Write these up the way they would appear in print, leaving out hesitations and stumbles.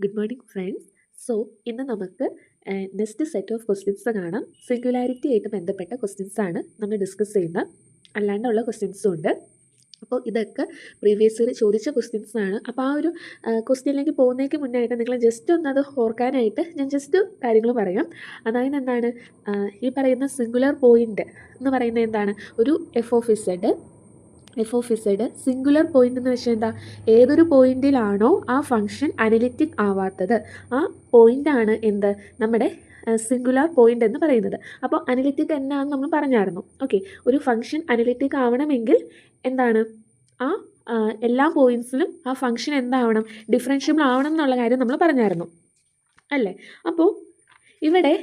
Good morning friends. So ഇന്ന് നമുക്ക് next set of questions കാണാം. സിംഗുലാരിറ്റി ആയിട്ട് ബന്ധപ്പെട്ട ക്വസ്റ്റ്യൻസ് ആണ് നമ്മൾ ഡിസ്കസ് ചെയ്യുന്നത്. അല്ലാണ്ടുള്ള ക്വസ്റ്റ്യൻസും ഉണ്ട്. അപ്പോൾ ഇതൊക്കെ പ്രീവിയസ് ഇയർ ചോദിച്ച ക്വസ്റ്റ്യൻസ് ആണ്. അപ്പോൾ ആ ഒരു ക്വസ്റ്റ്യനിലേക്ക് പോകുന്നതിന് മുന്നായിട്ട് നിങ്ങൾ ജസ്റ്റ് ഒന്ന് അത് ഓർക്കാനായിട്ട് ഞാൻ ജസ്റ്റ് കാര്യങ്ങൾ പറയാം. അതായത് എന്താണ്, ഈ പറയുന്ന സിംഗുലർ പോയിൻ്റ് എന്ന് പറയുന്നത് എന്താണ്, ഒരു F of Z singular point എന്ന് വെച്ചാൽ എന്താ, ഏതൊരു പോയിന്റിലാണോ ആ ഫംഗ്ഷൻ അനലിറ്റിക് ആവാത്തത് ആ പോയിൻ്റാണ് എന്ത്, നമ്മുടെ സിംഗുലാർ പോയിൻ്റ് എന്ന് പറയുന്നത്. അപ്പോൾ അനലിറ്റിക് എന്നാന്ന് നമ്മൾ പറഞ്ഞായിരുന്നു. ഓക്കെ, ഒരു ഫംഗ്ഷൻ അനലിറ്റിക് ആവണമെങ്കിൽ എന്താണ്, ആ എല്ലാ പോയിൻറ്റ്സിലും ആ ഫംഗ്ഷൻ എന്താവണം, ഡിഫറൻഷ്യബിൾ ആവണം എന്നുള്ള കാര്യം നമ്മൾ പറഞ്ഞായിരുന്നു അല്ലേ. അപ്പോൾ ഇവിടെ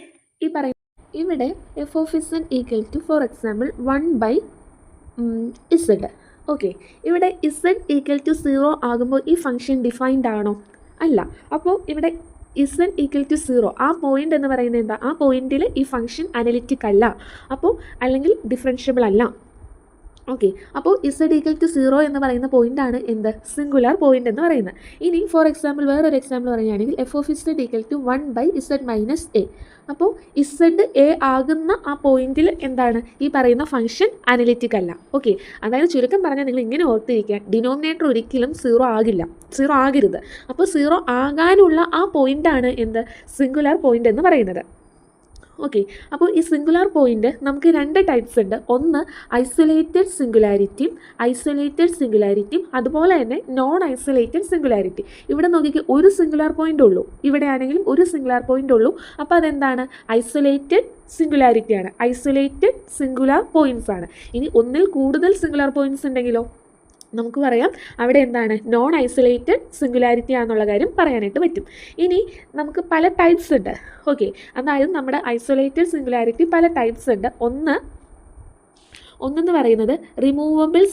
ഇവിടെ F of Z equal to for example 1/z. Okay, ഇവിടെ z ഈക്വൽ ടു 0 ആകുമ്പോൾ ഈ ഫംഗ്ഷൻ ഡിഫൈൻഡ് ആണോ? അല്ല. അപ്പോൾ ഇവിടെ z ഈക്വൽ ടു 0 ആ പോയിൻ്റ് എന്ന് പറയുന്നത് എന്താ, ആ പോയിന്റിൽ ഈ ഫംഗ്ഷൻ അനലിറ്റിക് അല്ല, അപ്പോൾ അല്ലെങ്കിൽ ഡിഫറൻഷ്യബിൾ അല്ല. ഓക്കെ, അപ്പോൾ z ഈക്വൽ ടു 0 എന്ന് പറയുന്ന പോയിൻ്റാണ് എന്ത്, സിംഗുലാർ പോയിൻ്റ് എന്ന് പറയുന്നത്. ഇനി ഫോർ എക്സാമ്പിൾ വേറൊരു എക്സാമ്പിൾ പറയുകയാണെങ്കിൽ F of z equal to 1/z-a. അപ്പോൾ z ആകുന്ന ആ പോയിന്റിൽ എന്താണ്, ഈ പറയുന്ന ഫംഗ്ഷൻ അനലിറ്റിക് അല്ല. ഓക്കെ, അതായത് ചുരുക്കം പറഞ്ഞാൽ നിങ്ങൾ ഇങ്ങനെ ഓർത്തിരിക്കുക, ഡിനോമിനേറ്റർ ഒരിക്കലും 0 ആകരുത്. അപ്പോൾ 0 ആകാനുള്ള ആ പോയിൻ്റാണ് എന്ത്, സിംഗുലാർ പോയിൻ്റ് എന്ന് പറയുന്നത്. ഓക്കെ, അപ്പോൾ ഈ സിംഗുലാർ പോയിൻ്റ് നമുക്ക് രണ്ട് ടൈപ്സ് ഉണ്ട്. ഒന്ന് ഐസൊലേറ്റഡ് സിംഗുലാരിറ്റിയും അതുപോലെ തന്നെ നോൺ ഐസൊലേറ്റഡ് സിംഗുലാരിറ്റി. ഇവിടെ നോക്കിക്ക് ഒരു സിംഗുലാർ പോയിൻ്റ് ഉള്ളൂ, ഇവിടെ ആണെങ്കിലും ഒരു സിംഗുലാർ പോയിൻ്റ് ഉള്ളൂ. അപ്പോൾ അതെന്താണ്, ഐസൊലേറ്റഡ് സിംഗുലാരിറ്റിയാണ്, ഐസൊലേറ്റഡ് സിംഗുലാർ പോയിൻറ്റ്സ് ആണ്. ഇനി ഒന്നിൽ കൂടുതൽ സിംഗുലാർ പോയിൻറ്റ്സ് ഉണ്ടെങ്കിലോ നമുക്ക് പറയാം അവിടെ എന്താണ്, നോൺ ഐസൊലേറ്റഡ് സിംഗുലാരിറ്റി ആണെന്നുള്ള കാര്യം പറയാനായിട്ട് പറ്റും. ഇനി നമുക്ക് പല ടൈപ്സ് ഉണ്ട്. ഓക്കെ, അതായത് നമ്മുടെ ഐസൊലേറ്റഡ് സിംഗുലാരിറ്റി പല ടൈപ്സ് ഉണ്ട്. ഒന്നെന്ന് പറയുന്നത് റിമൂവബിൾ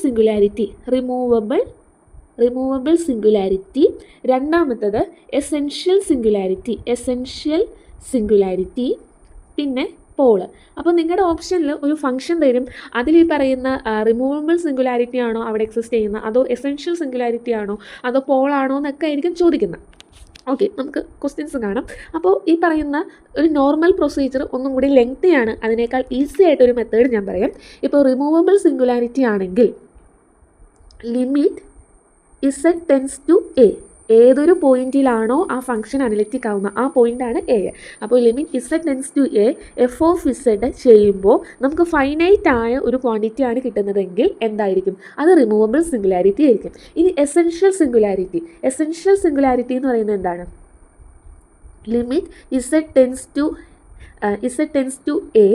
സിംഗുലാരിറ്റി, രണ്ടാമത്തത് എസെൻഷ്യൽ സിംഗുലാരിറ്റി, പിന്നെ പോള്. അപ്പോൾ നിങ്ങളുടെ ഓപ്ഷനിൽ ഒരു ഫംഗ്ഷൻ തരും, അതിൽ ഈ പറയുന്ന റിമൂവബിൾ സിംഗുലാരിറ്റി ആണോ അവിടെ എക്സിസ്റ്റ് ചെയ്യുന്നത്, അതോ എസെൻഷ്യൽ സിംഗുലാരിറ്റി ആണോ, അതോ പോളാണോ എന്നൊക്കെ ആയിരിക്കും ചോദിക്കുന്നത്. ഓക്കെ, നമുക്ക് ക്വസ്റ്റ്യൻസ് കാണാം. അപ്പോൾ ഈ പറയുന്ന ഒരു നോർമൽ പ്രൊസീജിയർ ഒന്നും കൂടി ലെങ്തിയാണ്, അതിനേക്കാൾ ഈസി ആയിട്ടൊരു മെത്തേഡ് ഞാൻ പറയാം. ഇപ്പോൾ റിമൂവബിൾ സിംഗുലാരിറ്റി ആണെങ്കിൽ limit z tends to a, ഏതൊരു പോയിന്റിലാണോ ആ ഫംഗ്ഷൻ അനലിറ്റിക് ആവുന്ന ആ പോയിൻ്റാണ് എ. അപ്പോൾ limit z tends to a F of z ചെയ്യുമ്പോൾ നമുക്ക് ഫൈനൈറ്റ് ആയ ഒരു ക്വാണ്ടിറ്റി ആണ് കിട്ടുന്നതെങ്കിൽ എന്തായിരിക്കും, അത് റിമൂവബിൾ സിംഗുലാരിറ്റി ആയിരിക്കും. ഇനി എസെൻഷ്യൽ സിംഗുലാരിറ്റി എന്ന് പറയുന്നത് എന്താണ്, limit z tends to a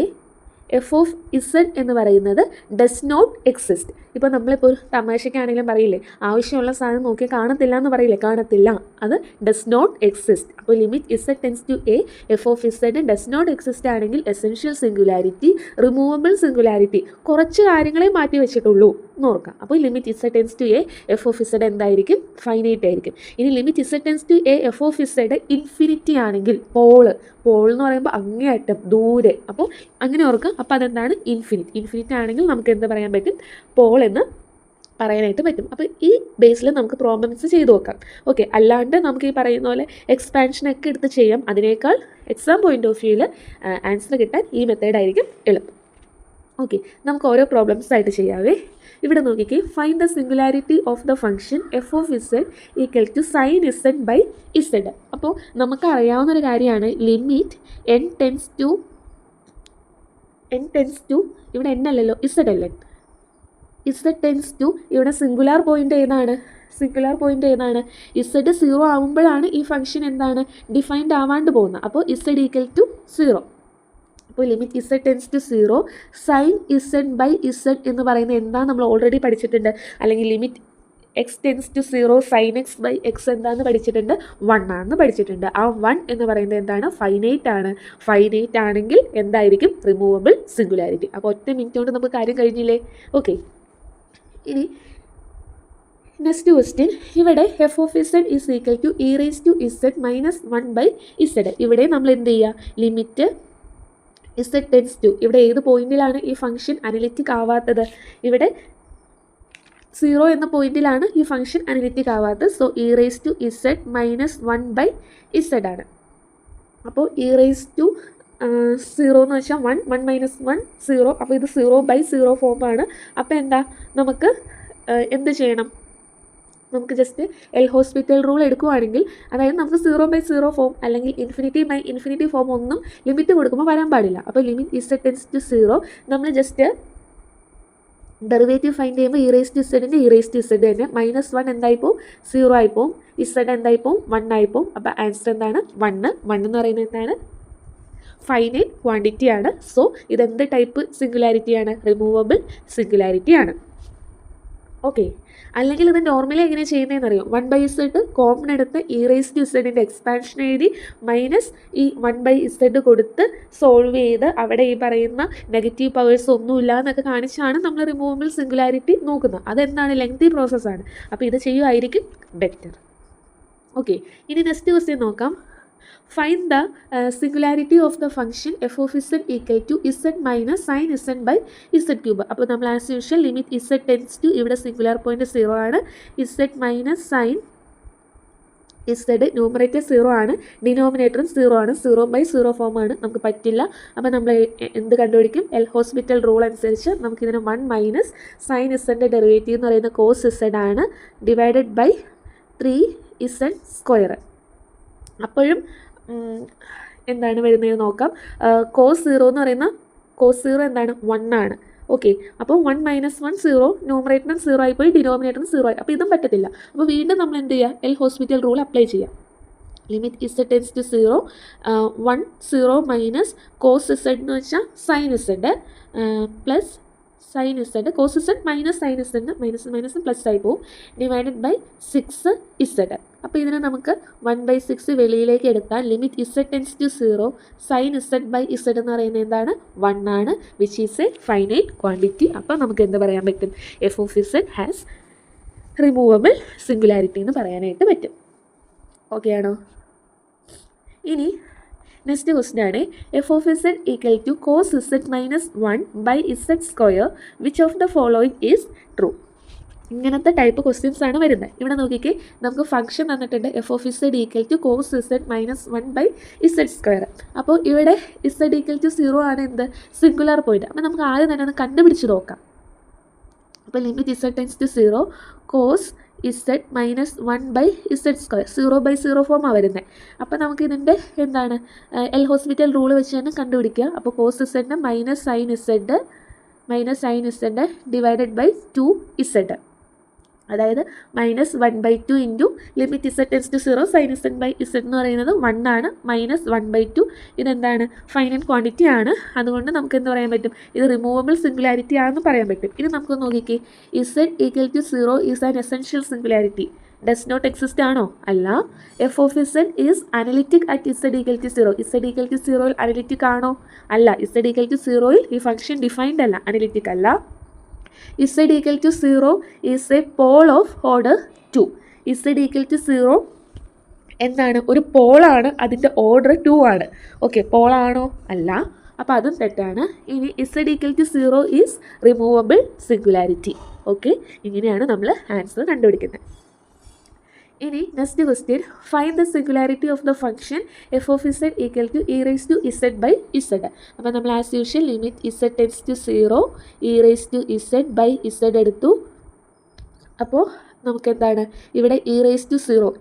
F of z എന്ന് പറയുന്നത് ഡസ് നോട്ട് എക്സിസ്റ്റ്. ഇപ്പോൾ നമ്മളിപ്പോൾ ഒരു തമാശയ്ക്കാണെങ്കിലും പറയില്ലേ, ആവശ്യമുള്ള സാധനം നോക്കി കാണത്തില്ല എന്ന് പറയില്ലേ, കാണത്തില്ല, അത് ഡസ് നോട്ട് എക്സിസ്റ്റ്. അപ്പോൾ limit z tends to a F of z does not exist ആണെങ്കിൽ എസെൻഷ്യൽ സിംഗുലാരിറ്റി, റിമൂവബിൾ സിംഗുലാരിറ്റി, കുറച്ച് കാര്യങ്ങളെ മാറ്റി വെച്ചിട്ടുള്ളൂ എന്ന് ഓർക്കാം. അപ്പോൾ limit z tends to a F of z എന്തായിരിക്കും, ഫൈനൈറ്റ് ആയിരിക്കും. ഇനി limit z tends to a F of z infinity ആണെങ്കിൽ പോൾ എന്ന് പറയുമ്പോൾ അങ്ങേയറ്റം ദൂരെ, അപ്പോൾ അങ്ങനെ ഓർക്കുക. അപ്പോൾ അതെന്താണ്, ഇൻഫിനിറ്റ് ആണെങ്കിൽ നമുക്ക് എന്ത് പറയാൻ പറ്റും, പോൾ എന്ന് പറയാനായിട്ട് പറ്റും. അപ്പോൾ ഈ ബേസിൽ നമുക്ക് പ്രോബ്ലംസ് ചെയ്ത് നോക്കാം. ഓക്കെ, അല്ലാണ്ട് നമുക്ക് ഈ പറയുന്ന പോലെ എക്സ്പാൻഷനൊക്കെ എടുത്ത് ചെയ്യാം. അതിനേക്കാൾ എക്സാം പോയിന്റ് ഓഫ് വ്യൂവിൽ ആൻസർ കിട്ടാൻ ഈ മെത്തേഡായിരിക്കും എളുപ്പം. ഓക്കെ, നമുക്ക് ഓരോ പ്രോബ്ലംസ് ആയിട്ട് ചെയ്യാവേ. ഇവിടെ നോക്കിക്കേ, find the singularity of the function F of z equal to sine z/z. അപ്പോൾ നമുക്ക് അറിയാവുന്നൊരു കാര്യമാണ് ലിമിറ്റ് n ടെൻസ് ടു ഇവിടെ n അല്ലല്ലോ z അല്ലേ, z ടെൻസ് ടു ഇവിടെ സിംഗുലാർ പോയിൻ്റ് ഏതാണ്, z 0 ആകുമ്പോഴാണ് ഈ ഫംഗ്ഷൻ എന്താണ്, ഡിഫൈൻഡ് ആവാണ്ട് പോകുന്നത്. അപ്പോൾ z ഈക്വൽ ടു 0. അപ്പോൾ limit z tends to 0 sine z/z എന്ന് പറയുന്നത് എന്താണെന്ന് നമ്മൾ ഓൾറെഡി പഠിച്ചിട്ടുണ്ട്. അല്ലെങ്കിൽ limit x tends to 0 sine x/x എന്താണെന്ന് പഠിച്ചിട്ടുണ്ട്, 1 ആണെന്ന് പഠിച്ചിട്ടുണ്ട്. ആ 1 എന്ന് പറയുന്നത് എന്താണ്, ഫൈനൈറ്റ് ആണെങ്കിൽ എന്തായിരിക്കും, റിമൂവബിൾ സിംഗുലാരിറ്റി. അപ്പോൾ ഒറ്റ മിനിറ്റ് കൊണ്ട് നമുക്ക് കാര്യം കഴിഞ്ഞില്ലേ. ഓക്കെ, ഇനി നെക്സ്റ്റ് ക്വസ്റ്റ്യൻ. ഇവിടെ F of z is equal to e raise to z minus 1/z. ഇവിടെ നമ്മൾ എന്ത് ചെയ്യുക, ലിമിറ്റ് z ടെൻസ് ടു, ഇവിടെ ഏത് പോയിന്റിലാണ് ഈ ഫംഗ്ഷൻ അനലിറ്റിക് ആവാത്തത്, ഇവിടെ 0 എന്ന പോയിന്റിലാണ് ഈ ഫംഗ്ഷൻ അനലിറ്റിക് ആവാത്തത്. So e raise to z minus 1/z ആണ്. അപ്പോൾ ഇ റേസ് ടു 0 എന്ന് വെച്ചാൽ 1 മൈനസ് 1 0. അപ്പോൾ ഇത് 0/0 ഫോമാണ്. അപ്പോൾ എന്താ, നമുക്ക് എന്ത് ചെയ്യണം, നമുക്ക് ജസ്റ്റ് എൽ ഹോസ്പിറ്റൽ റൂൾ എടുക്കുകയാണെങ്കിൽ, അതായത് നമുക്ക് 0/0 ഫോം അല്ലെങ്കിൽ ഇൻഫിനിറ്റി ഫോം ഒന്നും ലിമിറ്റ് കൊടുക്കുമ്പോൾ വരാൻ പാടില്ല. അപ്പോൾ ലിമിറ്റ് ഇസഡ് ടെൻസ് ടു 0, നമ്മൾ ജസ്റ്റ് ഡെറിവേറ്റീവ് ഫൈൻഡ് ചെയ്യുമ്പോൾ ഇ റേസ് ടു ഇസഡിൻ്റെ ഇ റേസ് ടു ഇസഡ് തന്നെ -1 എന്തായിപ്പോവും, 0 ആയിപ്പോവും, ഇസഡ് എന്തായിപ്പോവും, 1 ആയിപ്പോവും. അപ്പോൾ ആൻസർ എന്താണ്, 1 എന്ന് പറയുന്നത് എന്താണ്, ഫൈനൈറ്റ് ക്വാണ്ടിറ്റി ആണ്. സോ ഇതെന്ത് ടൈപ്പ് സിംഗുലാരിറ്റിയാണ്, റിമൂവബിൾ സിംഗുലാരിറ്റി ആണ്. ഓക്കെ, അല്ലെങ്കിൽ ഇത് നോർമലി എങ്ങനെ ചെയ്യുന്നതെന്ന് അറിയാം, 1/z കോമൺ എടുത്ത് ഇ റേസ് ടു ഇസഡിൻ്റെ എക്സ്പാൻഷൻ എഴുതി മൈനസ് ഈ 1/z കൊടുത്ത് സോൾവ് ചെയ്ത് അവിടെ ഈ പറയുന്ന നെഗറ്റീവ് പവേഴ്സ് ഒന്നുമില്ല എന്നൊക്കെ കാണിച്ചാണ് നമ്മൾ റിമൂവബിൾ സിംഗുലാരിറ്റി നോക്കുന്നത്. അതെന്താണ്, ലെങ്തി പ്രോസസ്സാണ്. അപ്പോൾ ഇത് ചെയ്യുമായിരിക്കും ബെറ്റർ. ഓക്കെ, ഇനി നെക്സ്റ്റ് ക്വസ്റ്റ്യൻ നോക്കാം. Find the singularity of the function f of z equal to z minus sin z by z cube. അപ്പോൾ നമ്മൾ as usual limit z tends to, ഇവിടെ സിംഗുലാർ പോയിന്റ് 0 ആണ്, z minus sine z numerator 0 ആണ്, ഡിനോമിനേറ്ററും 0 ആണ്, 0/0 ഫോമാണ്, നമുക്ക് പറ്റില്ല. അപ്പോൾ നമ്മൾ എന്ത് കണ്ടുപിടിക്കും, എൽ ഹോസ്പിറ്റൽ റൂൾ അനുസരിച്ച് നമുക്കിതിന് 1 മൈനസ് സൈൻ z ഡെറിവേറ്റീവ് എന്ന് പറയുന്ന കോസ് z ആണ്, ഡിവൈഡഡ് ബൈ 3z സ്ക്വയർ. അപ്പോഴും എന്താണ് വരുന്നത് നോക്കാം. കോസ് 0 എന്ന് പറയുന്ന കോസ് 0 എന്താണ്, 1 ആണ്. ഓക്കെ, അപ്പോൾ 1 മൈനസ് 1 0, ന്യൂമറേറ്ററും 0 ആയിപ്പോയി, ഡിനോമിനേറ്ററും 0 ആയി. അപ്പോൾ ഇതും പറ്റത്തില്ല. അപ്പോൾ വീണ്ടും നമ്മൾ എന്ത് ചെയ്യുക, എൽ ഹോസ്പിറ്റൽ റൂൾ അപ്ലൈ ചെയ്യാം. Limit z tends to 0, 1 0 minus cos z എന്ന് വെച്ചാൽ sine z plus sine z, cos z minus sine z, minus plus ആയി പോവും, ഡിവൈഡഡ് ബൈ 6z. അപ്പോൾ ഇതിനെ നമുക്ക് 1/6 വെളിയിലേക്ക് എടുത്താൽ limit z tends to 0, sine z/z എന്ന് പറയുന്നത് എന്താണ്, 1 ആണ്, which is a finite quantity. അപ്പോൾ നമുക്ക് എന്ത് പറയാൻ പറ്റും, F of z has removable singularity എന്ന് പറയാനായിട്ട് പറ്റും. ഓക്കെ ആണോ? ഇനി നെക്സ്റ്റ് ക്വസ്റ്റ്യൻ ആണ്, F of z equal to cos z minus 1/z square which of the following is true. ഇങ്ങനത്തെ ടൈപ്പ് ക്വസ്റ്റ്യൻസ് ആണ് വരുന്നത്. ഇവിടെ നോക്കിക്കേ, നമുക്ക് ഫംഗ്ഷൻ തന്നിട്ടുണ്ട് F of z equal to cos z minus 1/z square. അപ്പോൾ ഇവിടെ z ഈക്വൽ ടു 0 ആണ് എന്ത്, സിംഗുലാർ പോയിന്റ്. അപ്പോൾ നമുക്ക് ആദ്യം തന്നെ ഒന്ന് കണ്ടുപിടിച്ച് നോക്കാം. അപ്പോൾ limit z tends to 0, cos z minus 1/z square, 0/0 ഫോമാണ് വരുന്നത്. അപ്പോൾ നമുക്ക് ഇതിൻ്റെ എന്താണ്, എൽ ഹോസ്പിറ്റൽ റൂൾ വെച്ച് തന്നെ കണ്ടുപിടിക്കുക. അപ്പോൾ cos z minus sine z divided by 2z, അതായത് -1/2 into limit z tends to 0, sine z/z എന്ന് പറയുന്നത് 1 ആണ്, -1/2 ഇതെന്താണ്, ഫൈനൈറ്റ് ക്വാണ്ടിറ്റി ആണ്. അതുകൊണ്ട് നമുക്ക് എന്ത് പറയാൻ പറ്റും, ഇത് റിമൂവബിൾ സിംഗുലാരിറ്റി ആണെന്ന് പറയാൻ പറ്റും. ഇനി നമുക്ക് നോക്കിക്കേ, z equal to 0 is an essential singularity, does not exist ആണോ, അല്ല. F of z is analytic at z equal to 0, z equal to 0 analytic ആണോ, അല്ല. z ഈക്വൽ ടു 0 ഈ ഫംഗ്ഷൻ ഡിഫൈൻഡ് അല്ല, അനലിറ്റിക് അല്ല. z equal to 0 is a pole of order 2. z equal to 0 എന്താണ്, ഒരു പോളാണ്, അതിൻ്റെ ഓർഡർ 2 ആണ്. Okay, പോളാണോ, അല്ല. അപ്പോൾ അതും തെറ്റാണ്. ഇനി z equal to 0 is removable singularity. Okay, ഇങ്ങനെയാണ് നമ്മൾ ആൻസർ കണ്ടുപിടിക്കുന്നത്. ഇനി next question, find the singularity of the function F of z equal to E raise to z/z. അപ്പോൾ നമ്മൾ as usual limit z tends to 0, E raise to z/z എടുത്തു. അപ്പോൾ നമുക്ക് എന്താണ്, ഇവിടെ ഇ റേസ് ടു 0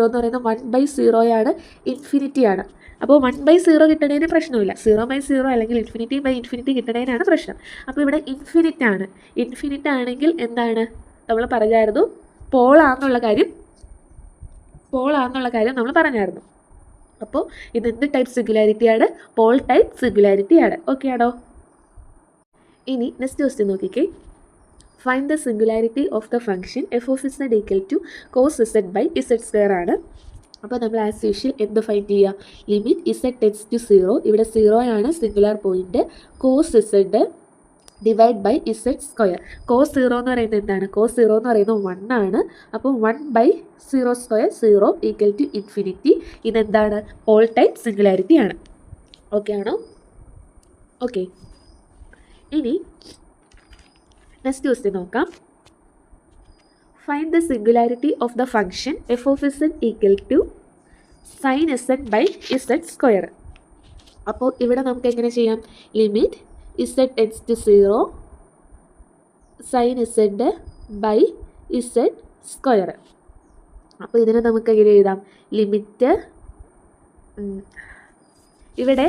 എന്ന് പറയുന്നത് 1/0 ആണ്, ഇൻഫിനിറ്റി ആണ്. അപ്പോൾ 1/0 കിട്ടണേന് പ്രശ്നമില്ല, 0/0 അല്ലെങ്കിൽ ഇൻഫിനിറ്റി കിട്ടണേനാണ് പ്രശ്നം. അപ്പോൾ ഇവിടെ ഇൻഫിനിറ്റ് ആണെങ്കിൽ എന്താണ്, നമ്മൾ പറഞ്ഞായിരുന്നു പോളാന്നുള്ള കാര്യം നമ്മൾ പറഞ്ഞായിരുന്നു. അപ്പോൾ ഇതെന്ത് ടൈപ്പ് സിംഗുലാരിറ്റിയാണ്, പോൾ ടൈപ്പ് സിംഗുലാരിറ്റിയാണ്. ഓക്കെ ആണോ? ഇനി നെക്സ്റ്റ് ക്വസ്റ്റ്യൻ നോക്കിക്കേ, find the singularity of the function F of z equal to cos z/z square ആണ്. അപ്പോൾ നമ്മൾ ആസ് യൂഷ്വൽ എന്ത് ഫൈൻഡ് ചെയ്യുക, ലിമിറ്റ് z ടെൻസ് ടു 0, ഇവിടെ 0 ആണ് singular point, cos z divide by z square. Cos 0 എന്ന് പറയുന്നത് എന്താണ്, കോസ് 0 എന്ന് പറയുന്നത് 1 ആണ്. അപ്പോൾ 1/0 സ്ക്വയർ, 0 ഈക്വൽ ടു ഇൻഫിനിറ്റി. ഇതെന്താണ്, പോൾ ടൈപ്പ് സിംഗുലാരിറ്റി ആണ്. ഓക്കെ ആണോ? ഓക്കെ, ഇനി നെക്സ്റ്റ് ക്വസ്റ്റ്യൻ നോക്കാം. Find the singularity of the function F of Z equal to sine z by z square. അപ്പോൾ ഇവിടെ നമുക്ക് എങ്ങനെ ചെയ്യാം? Limit z tends to 0 sine z by z square. അപ്പോൾ ഇതിനെ നമുക്ക് എങ്ങനെ എഴുതാം? ലിമിറ്റ് ഇവിടെ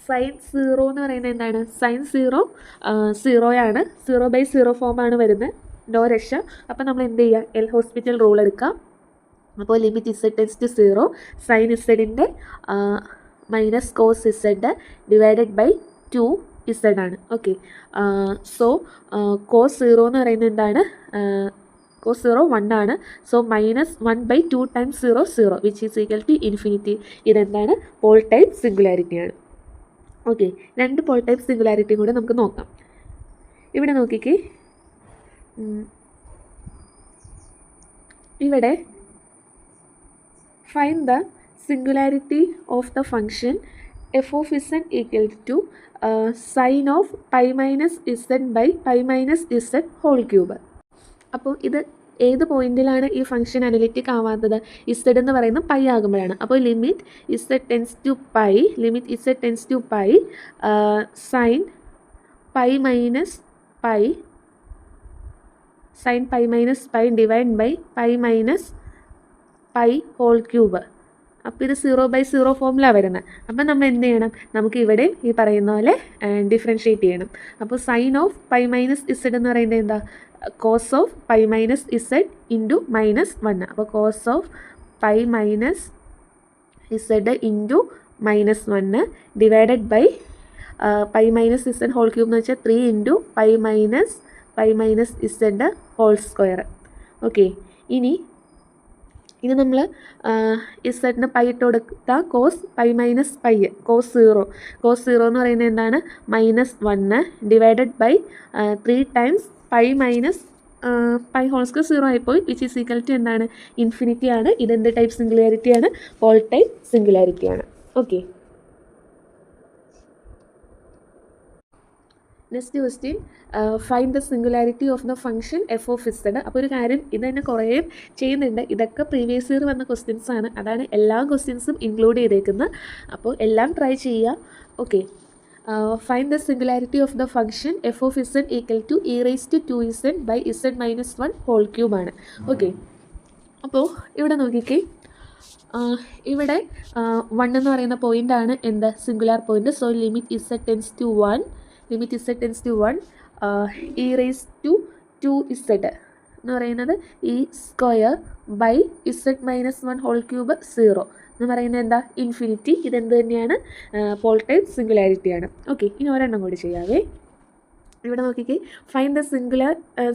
സൈൻ 0 എന്ന് പറയുന്നത് എന്താണ്? സൈൻ 0 ആണ്. 0/0 ഫോമാണ് വരുന്നത്. നോ രക്ഷ. അപ്പോൾ നമ്മൾ എന്ത് ചെയ്യുക? എൽ ഹോസ്പിറ്റൽ റൂൾ എടുക്കാം. അപ്പോൾ limit z tends to 0 sine ഇസഡിൻ്റെ minus cos z divided by 2 ആണ്. ഓക്കെ, സോ കോസ് 0 എന്ന് പറയുന്നത് എന്താണ്? കോസ് 0 1 ആണ്. So -1/2 times 0 0 which is equal to infinity. ഇതെന്താണ്? പോൾ ടൈപ്പ് സിംഗുലാരിറ്റിയാണ്. ഓക്കെ, 2 പോൾ ടൈപ്പ് സിംഗുലാരിറ്റിയും കൂടെ നമുക്ക് നോക്കാം. ഇവിടെ നോക്കിക്കേ, ഇവിടെ find the singularity of the function F of Z equal to sine of pi minus z by pi minus z whole cube. അപ്പോൾ ഇത് ഏത് പോയിന്റിലാണ് ഈ ഫംഗ്ഷൻ അനലിറ്റിക് ആവാത്തത്? ഇസഡ് എന്ന് പറയുന്നത് പൈ ആകുമ്പോഴാണ്. അപ്പോൾ limit z tends to pi, limit z tends to pi sine pi minus pi, sine pi minus pi divide by pi minus pi whole cube. അപ്പോൾ ഇത് 0/0 ഫോമിലാണ് വരുന്നത്. അപ്പം നമ്മൾ എന്ത് ചെയ്യണം? നമുക്ക് ഇവിടെ ഈ പറയുന്ന പോലെ ഡിഫറൻഷ്യേറ്റ് ചെയ്യണം. അപ്പോൾ sine of pi minus z എന്ന് പറയുന്നത് എന്താ? Cos of pi minus z into -1. അപ്പോൾ cos of pi minus z into -1 divided by pi minus z whole cube എന്ന് വെച്ചാൽ 3 into pi minus z whole square. Okay, ഇനി നമ്മൾ ഇസഡിന് pi ഇട്ട് കൊടുത്താൽ cos pi minus pi, cos 0 എന്ന് പറയുന്നത് എന്താണ്? -1 divided by 3 times pi minus pi whole square 0 ആയിപ്പോയി, വിച്ച് ഈസ് ഈക്വൽ ടു എന്താണ്? ഇൻഫിനിറ്റി ആണ്. ഇതെന്ത് ടൈപ്പ് സിംഗുലാരിറ്റിയാണ്? പോൾ ടൈപ്പ് സിംഗുലാരിറ്റിയാണ്. Okay, next question, find the singularity of the function F of z. അപ്പോൾ ഒരു കാര്യം, ഇത് തന്നെ കുറേ ചെയ്യുന്നുണ്ട്. ഇതൊക്കെ പ്രീവിയസ് ഇയർ വന്ന ക്വസ്റ്റ്യൻസ് ആണ്. അതാണ് എല്ലാ ക്വസ്റ്റ്യൻസും ഇൻക്ലൂഡ് ചെയ്തേക്കുന്നത്. അപ്പോൾ എല്ലാം ട്രൈ ചെയ്യുക. Okay, find the singularity of the function F of Z equal to e rise to 2z by z minus 1 whole cube ആണ്. ഓക്കെ, അപ്പോൾ ഇവിടെ നോക്കിക്കേ, ഇവിടെ 1 എന്ന് പറയുന്ന പോയിൻ്റ് ആണ് എന്ത്? Singular point. So limit z tends to 1 e rise to 2z എന്ന് പറയുന്നത് e square by z minus 1 whole cube 0 എന്ന് പറയുന്നത് എന്താ? ഇൻഫിനിറ്റി. ഇതെന്ത് തന്നെയാണ്? പോൾ ടൈപ്പ് സിംഗുലാരിറ്റിയാണ്. ഓക്കെ, ഇനി ഒരെണ്ണം കൂടി ചെയ്യാവേ. ഇവിടെ നോക്കിക്കേ, find the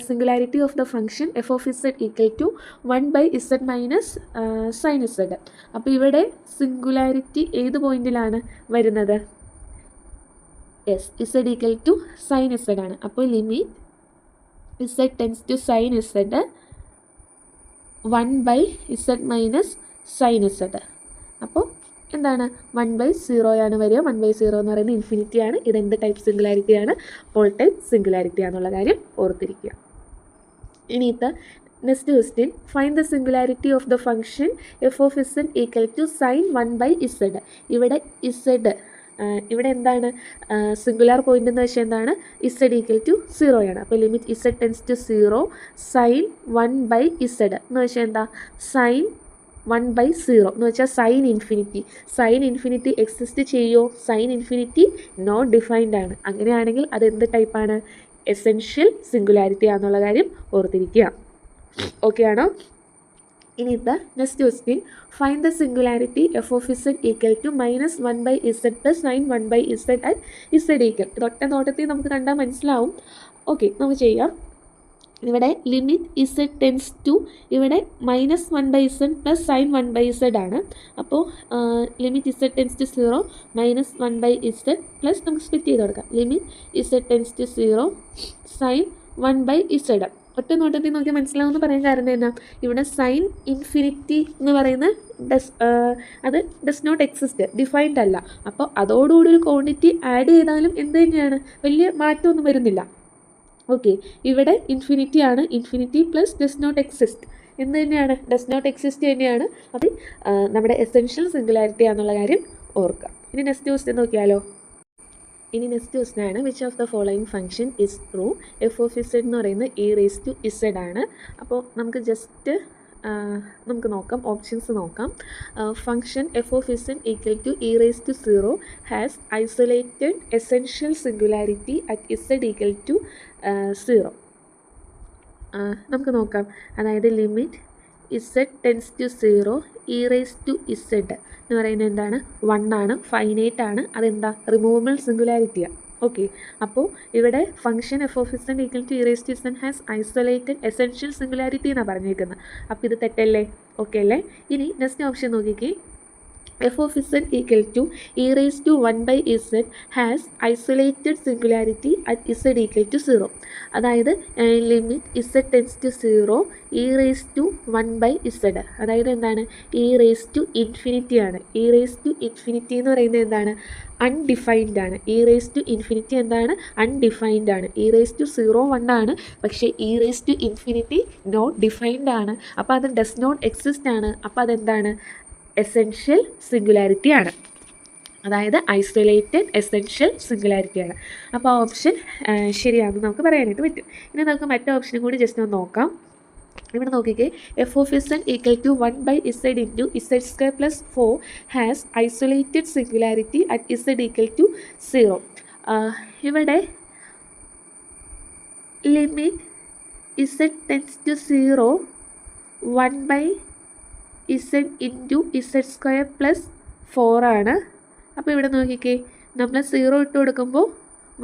singularity of the function F of Z equal to 1/z minus sine z. അപ്പോൾ ഇവിടെ സിംഗുലാരിറ്റി ഏത് പോയിന്റിലാണ് വരുന്നത്? Yes, z equal to sine z ആണ്. അപ്പോൾ limit z tends to sine z 1/z minus sine z. അപ്പോൾ എന്താണ്? 1/0 ആണ് വരിക. 1/0 എന്ന് പറയുന്നത് ഇൻഫിനിറ്റി ആണ്. ഇതെന്ത് ടൈപ്പ് സിംഗുലാരിറ്റിയാണ്? പോൾ ടൈപ്പ് സിംഗുലാരിറ്റി ആണെന്നുള്ള കാര്യം ഓർത്തിരിക്കുക. ഇനിയത്തെ next question, find the singularity of the function F of Z equal to sine 1/z. ഇവിടെ ഇസഡ്, ഇവിടെ എന്താണ് സിംഗുലാർ പോയിൻ്റ് എന്ന് വെച്ചാൽ എന്താണ്? ഇസഡ് ഈക്വൽ ടു 0 ആണ്. അപ്പോൾ limit z tends to 0 sine 1/z എന്ന് വെച്ചാൽ എന്താ? സൈൻ 1/0 എന്ന് വെച്ചാൽ സൈൻ ഇൻഫിനിറ്റി എക്സിസ്റ്റ് ചെയ്യുമോ? സൈൻ ഇൻഫിനിറ്റി നോട്ട് ഡിഫൈൻഡ് ആണ്. അങ്ങനെയാണെങ്കിൽ അത് എന്ത് ടൈപ്പാണ്? എസെൻഷ്യൽ സിംഗുലാരിറ്റി ആണെന്നുള്ള കാര്യം ഓർത്തിരിക്കുക. ഓക്കെ ആണോ? ഇനി next question, find the singularity f of Z equal to -1/z plus sine 1/z at z equal. ഇതൊറ്റ നോട്ടത്തിൽ നമുക്ക് കണ്ടാൽ മനസ്സിലാവും. ഓക്കെ, നമുക്ക് ചെയ്യാം. ഇവിടെ ലിമിറ്റ് ഇസഡ് ടെൻസ് ടു, ഇവിടെ -1/z പ്ലസ് സൈൻ 1/z ആണ്. അപ്പോൾ limit z tends to 0 -1/z plus നമുക്ക് സ്പ്ലിറ്റ് ചെയ്ത് കൊടുക്കാം. Limit z tends to 0 sine 1/z. ഒറ്റ നോട്ടത്തിൽ നോക്കിയാൽ മനസ്സിലാവുമെന്ന് പറയാൻ കാരണം എന്നാ? ഇവിടെ സൈൻ ഇൻഫിനിറ്റി എന്ന് പറയുന്ന അത് ഡസ് നോട്ട് എക്സിസ്റ്റ്, ഡിഫൈൻഡ് അല്ല. അപ്പോൾ അതോടുകൂടി ഒരു ക്വാണ്ടിറ്റി ആഡ് ചെയ്താലും എന്ത് തന്നെയാണ്? വലിയ മാറ്റമൊന്നും വരുന്നില്ല. ഓക്കെ, ഇവിടെ ഇൻഫിനിറ്റി ആണ്. Infinity plus does not exist എന്ന് തന്നെയാണ്, ഡസ് നോട്ട് എക്സിസ്റ്റ് തന്നെയാണ്. അത് നമ്മുടെ എസെൻഷ്യൽ സിംഗുലാരിറ്റി ആണെന്നുള്ള കാര്യം ഓർക്കാം. ഇനി നെക്സ്റ്റ് ക്വസ്റ്റ്യൻ നോക്കിയാലോ. ഇനി നെക്സ്റ്റ് ക്വസ്റ്റ്യൻ ആണ്, which of the following function is true. F of z എന്ന് പറയുന്നത് ഇ റേസ് ടു ഇസഡ് ആണ്. അപ്പോൾ നമുക്ക് ജസ്റ്റ് നമുക്ക് നോക്കാം, ഓപ്ഷൻസ് നോക്കാം. Function F of Z equal to E raise to 0 has isolated essential singularity at z equal to 0. നമുക്ക് നോക്കാം. അതായത് limit z tends to 0 E raise to z എന്ന് പറയുന്നത് എന്താണ്, 1 ആണ്, ഫൈനൈറ്റ് ആണ്. അതെന്താ, റിമൂവബിൾ സിംഗുലാരിറ്റിയാണ്. ഓക്കെ, അപ്പോൾ ഇവിടെ function F of Z equal to E raise to z has isolated essential singularity എന്നാണ് പറഞ്ഞിരിക്കുന്നത്. അപ്പോൾ ഇത് തെറ്റല്ലേ? ഓക്കെ അല്ലേ? ഇനി നെക്സ്റ്റ് ഓപ്ഷൻ നോക്കിക്കേ. F of Z equal to E raise to 1/z has isolated singularity at z equal to 0. അതായത് limit z tends to 0 E raise to 1/z. അതായത് എന്താണ്, ഇ റേസ് ടു ഇൻഫിനിറ്റി ആണ്. E raise to infinity എന്ന് പറയുന്നത് എന്താണ്, undefined ആണ്. E raise to infinity എന്താണ്, undefined ആണ്. ഇ റേസ് ടു 0 1 ആണ്, പക്ഷേ e raise to infinity not defined ആണ്. അപ്പോൾ അത് ഡസ് നോട്ട് എക്സിസ്റ്റ് ആണ്. അപ്പോൾ അതെന്താണ്, എസെൻഷ്യൽ സിംഗുലാരിറ്റി ആണ്. അതായത് ഐസൊലേറ്റഡ് എസെൻഷ്യൽ സിംഗുലാരിറ്റി ആണ്. അപ്പോൾ ആ ഓപ്ഷൻ ശരിയാണെന്ന് നമുക്ക് പറയാനായിട്ട് പറ്റും. ഇനി നമുക്ക് മറ്റേ ഓപ്ഷനും കൂടി ജസ്റ്റ് ഒന്ന് നോക്കാം. ഇവിടെ നോക്കിക്കേ. F of Z equal to 1/z into z square plus 4 has isolated singularity at z equal to 0. ഇവിടെ limit z tends to 0 1/z into z square plus 4 ആണ്. അപ്പോൾ ഇവിടെ നോക്കിക്കേ, നമ്മൾ 0 ഇട്ട് കൊടുക്കുമ്പോൾ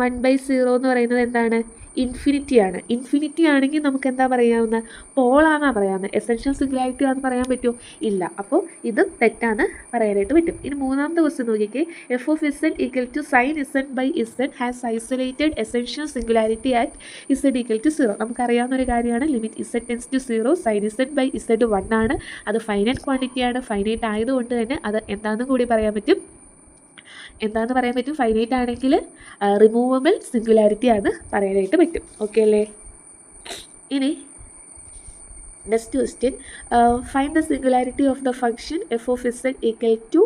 1/0 എന്ന് പറയുന്നത് എന്താണ്, ഇൻഫിനിറ്റി ആണ്. ഇൻഫിനിറ്റി ആണെങ്കിൽ നമുക്ക് എന്താ പറയാവുന്ന, പോളാണെന്നാണ് പറയാവുന്നത്. എസെൻഷ്യൽ സിംഗുലാരിറ്റി ആണെന്ന് പറയാൻ പറ്റുമോ? ഇല്ല. അപ്പോൾ ഇതും തെറ്റാന്ന് പറയാനായിട്ട് പറ്റും. ഇനി മൂന്നാമത്തെ ക്വസ്റ്റ്യൻ നോക്കിക്കേ. F of Z equal to sine z by z has isolated essential singularity at z equal to 0. നമുക്കറിയാവുന്ന ഒരു കാര്യമാണ്, limit z tends to 0 sine z by z 1 ആണ്. അത് ഫൈനൈറ്റ് ക്വാണ്ടിറ്റിയാണ്. ഫൈനൈറ്റ് ആയതുകൊണ്ട് തന്നെ അത് എന്താണെന്ന് കൂടി പറയാൻ പറ്റും. എന്താണെന്ന് പറയാൻ പറ്റും, ഫൈനൈറ്റ് ആണെങ്കിൽ റിമൂവബിൾ സിംഗുലാരിറ്റി ആണ് പറയാനായിട്ട് പറ്റും. ഓക്കെ അല്ലേ? ഇനി next question. Find the singularity of the function F of Z equal to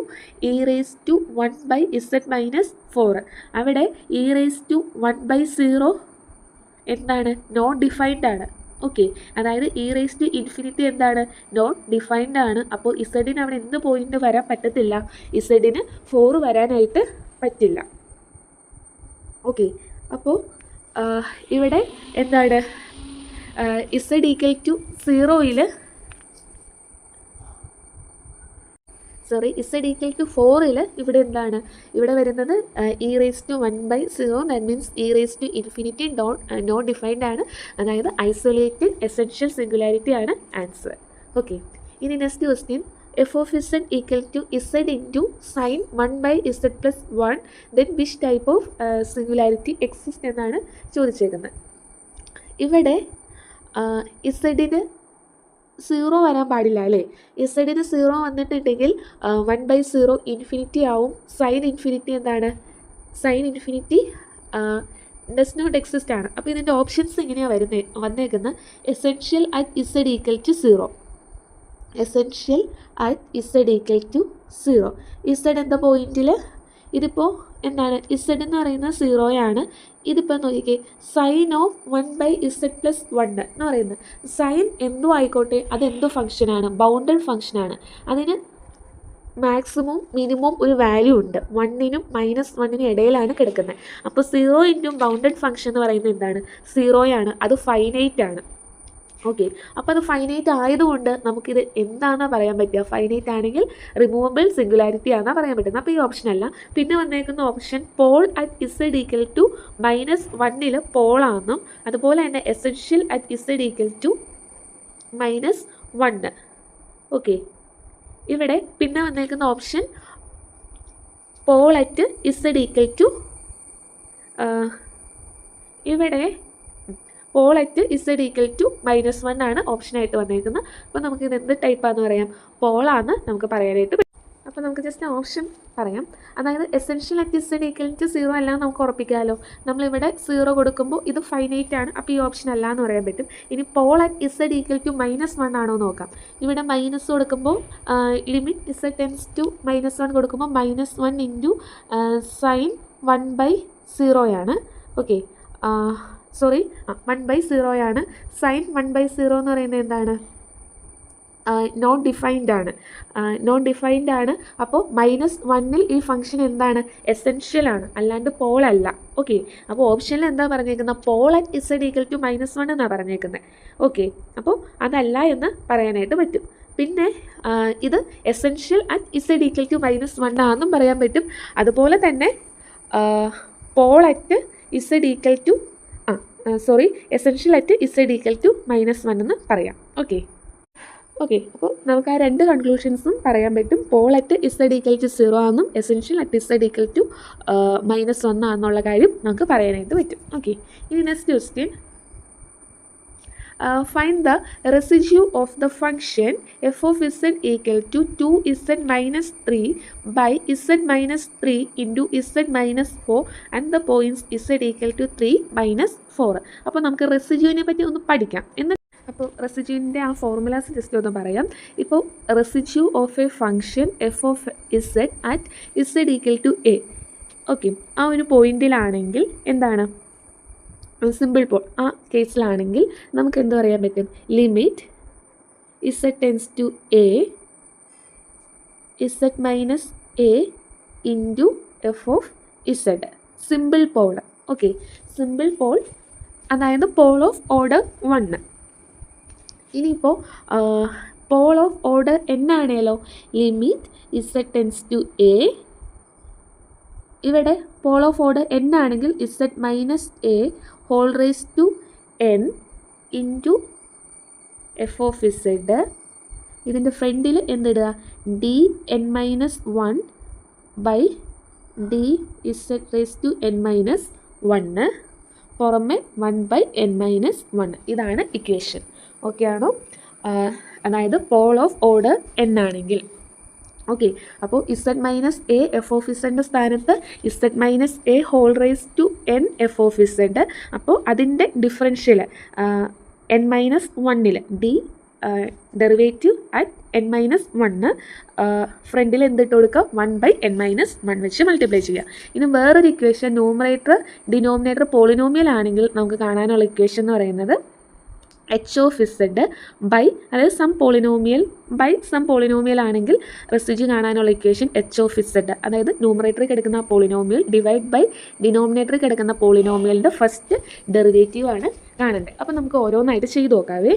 E raise to 1/z minus 4. അവിടെ ഇ റേസ് ടു 1/0 എന്താണ്, നോട്ട് ഡിഫൈൻഡ് ആണ്. ഓക്കെ, അതായത് ഇ റേസ് ടു ഇൻഫിനിറ്റി എന്താണ്, നോട്ട് ഡിഫൈൻഡ് ആണ്. അപ്പോൾ ഇസഡിന് അവിടെ എന്ത് പോയിന്റ് വരാൻ പറ്റത്തില്ല, ഇസഡിന് 4 വരാനായിട്ട് പറ്റില്ല. ഓക്കെ, അപ്പോൾ ഇവിടെ എന്താണ്, ഇസഡ് ഈക്വൽ ടു 0യിൽ ഇസഡ് ഈക്വൽ ടു 4ൽ ഇവിടെ എന്താണ്, ഇവിടെ വരുന്നത് e raise to 1/0. That means e raise to infinity not defined ആണ്. അതായത് ഐസൊലേറ്റഡ് എസെൻഷ്യൽ സിംഗുലാരിറ്റി ആണ് ആൻസർ. ഓക്കെ, ഇനി next question. F of Z equal to z into sine 1/z plus 1 then which type of singularity exist എന്നാണ് ചോദിച്ചേക്കുന്നത്. ഇവിടെ ഇസഡിന് 0 വരാൻ പാടില്ല അല്ലേ. ഇസഡിന് 0 വന്നിട്ടുണ്ടെങ്കിൽ 1/0 ഇൻഫിനിറ്റി ആവും. സൈൻ ഇൻഫിനിറ്റി എന്താണ്, sine infinity does not exist ആണ്. അപ്പോൾ ഇതിൻ്റെ ഓപ്ഷൻസ് ഇങ്ങനെയാണ് വന്നേക്കുന്നത്. Essential at z equal to 0, essential at z equal to 0. Z എന്ന പോയിന്റിൽ ഇതിപ്പോൾ എന്താണ്, ഇസഡ് എന്ന് പറയുന്നത് 0 ആണ്. ഇതിപ്പോൾ നോക്കിക്കേ, സൈൻ ഓഫ് 1/z പ്ലസ് 1 എന്ന് പറയുന്നത്, സൈൻ എന്തോ ആയിക്കോട്ടെ, അതെന്തോ ഫംഗ്ഷനാണ്, ബൗണ്ടഡ് ഫംഗ്ഷനാണ്. അതിന് മാക്സിമം മിനിമം ഒരു വാല്യൂ ഉണ്ട്. 1നും -1നും ഇടയിലാണ് കിടക്കുന്നത്. അപ്പോൾ 0 ഇൻറ്റും ബൗണ്ടഡ് ഫംഗ്ഷൻ എന്ന് പറയുന്നത് എന്താണ്, 0 ആണ്. അത് ഫൈനൈറ്റ് ആണ്. ഓക്കെ, അപ്പോൾ അത് ഫൈനൈറ്റ് ആയതുകൊണ്ട് നമുക്കിത് എന്താണെന്നാണ് പറയാൻ പറ്റുക, ഫൈനൈറ്റ് ആണെങ്കിൽ റിമൂവബിൾ സിംഗുലാരിറ്റി ആണെന്നാണ് പറയാൻ പറ്റുന്നത്. അപ്പോൾ ഈ ഓപ്ഷൻ അല്ല. പിന്നെ വന്നേക്കുന്ന option pole at z equal to -1ൽ പോളാണെന്നും, അതുപോലെ തന്നെ essential at z equal to -1. Okay, ഇവിടെ പിന്നെ വന്നേക്കുന്ന option pole at z equal to ഇവിടെ pole at z equal to -1 ആണ് ഓപ്ഷനായിട്ട് വന്നേക്കുന്നത്. അപ്പോൾ നമുക്കിത് എന്ത് ടൈപ്പാണെന്ന് പറയാം, പോളാണെന്ന് നമുക്ക് പറയാനായിട്ട് പറ്റും. അപ്പോൾ അപ്പോൾ നമുക്ക് ജസ്റ്റ് ഓപ്ഷൻ പറയാം. അതായത് essential at z equal to 0 അല്ല നമുക്ക് ഉറപ്പിക്കാമല്ലോ. നമ്മളിവിടെ 0 കൊടുക്കുമ്പോൾ ഇത് ഫൈനൈറ്റ് ആണ്, അപ്പോൾ ഈ ഓപ്ഷൻ അല്ല എന്ന് പറയാൻ പറ്റും. ഇനി pole at z equal to -1 ആണോ നോക്കാം. ഇവിടെ മൈനസ് കൊടുക്കുമ്പോൾ ലിമിറ്റ് ഇസഡ് ടെൻസ് ടു -1 കൊടുക്കുമ്പോൾ -1 ഇൻറ്റു സൈൻ 1/0 ആണ്. ഓക്കെ, സോറി 1/0 ആണ്. സൈൻ 1/0 എന്ന് പറയുന്നത് എന്താണ്? നോൺ ഡിഫൈൻഡ് ആണ്. അപ്പോൾ -1 ഈ ഫംഗ്ഷൻ എന്താണ്? എസെൻഷ്യൽ ആണ്, അല്ലാണ്ട് പോൾ അല്ല. ഓക്കെ, അപ്പോൾ ഓപ്ഷനിൽ എന്താ പറഞ്ഞേക്കുന്നത്? Pole at z equal to -1 എന്നാണ് പറഞ്ഞേക്കുന്നത്. ഓക്കെ, അപ്പോൾ അതല്ല എന്ന് പറയാനായിട്ട് പറ്റും. പിന്നെ ഇത് essential at z equal to -1 ആണെന്നും പറയാൻ പറ്റും. അതുപോലെ തന്നെ pole at z equal to essential at z equal to -1 എന്ന് പറയാം. ഓക്കെ, അപ്പോൾ നമുക്ക് ആ രണ്ട് കൺക്ലൂഷൻസും പറയാൻ പറ്റും. Pole at z equal to 0 ആണെന്നും essential at z equal to -1 ആണെന്നുള്ള കാര്യം നമുക്ക് പറയാനായിട്ട് പറ്റും. ഓക്കെ, ഇനി next question. Find the residue of the function f of z equal to 2z minus 3 by z minus 3 into z minus 4 and the points z equal to 3 minus 4. അപ്പോൾ നമുക്ക് റെസിഡ്യൂവിനെ പറ്റി ഒന്ന് പഠിക്കാം. അപ്പോൾ റെസിഡ്യൂവിൻ്റെ ആ ഫോർമുലാസ് ജസ്റ്റ് ഒന്ന് പറയാം. ഇപ്പോൾ residue of a function F of z at z equal to a. Okay, ആ ഒരു പോയിന്റിലാണെങ്കിൽ എന്താണ്? സിമ്പിൾ പോൾ ആ കേസിലാണെങ്കിൽ നമുക്ക് എന്ത് പറയാൻ പറ്റും? Limit z tends to a z minus a into f of z. Simple pole. Okay, simple pole അതായത് pole of order 1. ഇനിയിപ്പോൾ പോൾ ഓഫ് ഓർഡർ എന്നാണേലോ limit z tends to a. ഇവിടെ പോൾ ഓഫ് ഓർഡർ എന്നാണെങ്കിൽ z minus a whole raise to n into f of z. ഇതിൻ്റെ ഫ്രണ്ടിൽ എന്തിടുക? dn-1 by d z raise to n-1, പുറമെ 1/n-1. ഇതാണ് equation. Okay ആണോ? അതായത് പോൾ ഓഫ് ഓർഡർ n ആണെങ്കിൽ. ഓക്കെ, അപ്പോൾ z minus a f of ഇസഡിൻ്റെ സ്ഥാനത്ത് z minus a whole raise to n f of z. അപ്പോൾ അതിൻ്റെ differential n-1 D derivative at n-1 ഫ്രണ്ടിൽ എന്തിട്ട് കൊടുക്കുക? 1/n-1 വെച്ച് മൾട്ടിപ്ലൈ ചെയ്യുക. ഇനി വേറൊരു ഇക്വേഷൻ, ന്യൂമറേറ്റർ ഡിനോമിനേറ്റർ പോളിനോമിയൽ ആണെങ്കിൽ നമുക്ക് കാണാനുള്ള ഇക്വേഷൻ എന്ന് പറയുന്നത് എച്ച് ഓഫ് ഇസഡ് ബൈ, അതായത് some polynomial by some polynomial ആണെങ്കിൽ റെസിഡ്യൂ കാണാനുള്ള ഇക്വേഷൻ എച്ച് ഓഫ് ഇസഡ്, അതായത് ന്യൂമറേറ്ററിൽ കിടക്കുന്ന പോളിനോമിയൽ ഡിവൈഡ് ബൈ ഡിനോമിനേറ്ററിൽ കിടക്കുന്ന പോളിനോമിയലിൻ്റെ ഫസ്റ്റ് ഡെറിവേറ്റീവ് ആണ് കാണേണ്ടത്. അപ്പോൾ നമുക്ക് ഓരോന്നായിട്ട് ചെയ്ത് നോക്കാവേ.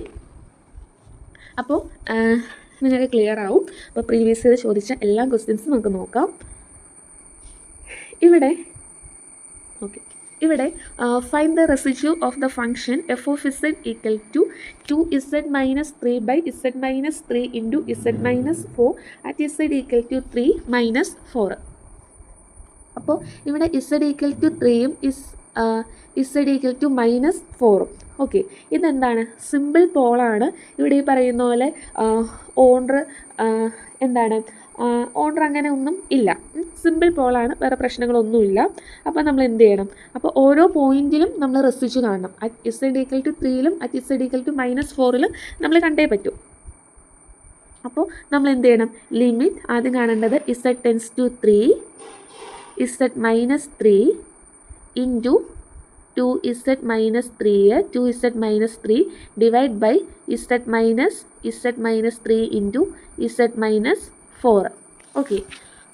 അപ്പോൾ നിങ്ങൾക്ക് ക്ലിയർ ആവും. അപ്പോൾ പ്രീവിയസ് ചെയ്ത് ചോദിച്ച എല്ലാ ക്വസ്റ്റ്യൻസും നമുക്ക് നോക്കാം. ഇവിടെ find the residue of the function F of Z equal to 2z minus 3 by z minus 3 into z minus 4 at z equal to 3 minus 4. അപ്പോൾ ഇവിടെ z equal to 3യും z equal to -4. Okay, ഇതെന്താണ്? Simple പോളാണ്. ഇവിടെ ഈ പറയുന്ന പോലെ order എന്താണ്? Order അങ്ങനെ ഒന്നും ഇല്ല, സിമ്പിൾ പോളാണ്, വേറെ പ്രശ്നങ്ങളൊന്നുമില്ല. അപ്പോൾ നമ്മൾ എന്ത് ചെയ്യണം? അപ്പോൾ ഓരോ പോയിന്റിലും നമ്മൾ റെസിഡ്യൂ കാണണം. അറ്റ് z equal to 3ലും അറ്റ് z equal to -4ലും നമ്മൾ കണ്ടേ പറ്റൂ. അപ്പോൾ നമ്മൾ എന്ത് ചെയ്യണം? ലിമിറ്റ് ആദ്യം കാണേണ്ടത് z tends to 3 z minus 3 into 2z minus 3 divide by z minus 3 into z minus 4. ഓക്കെ,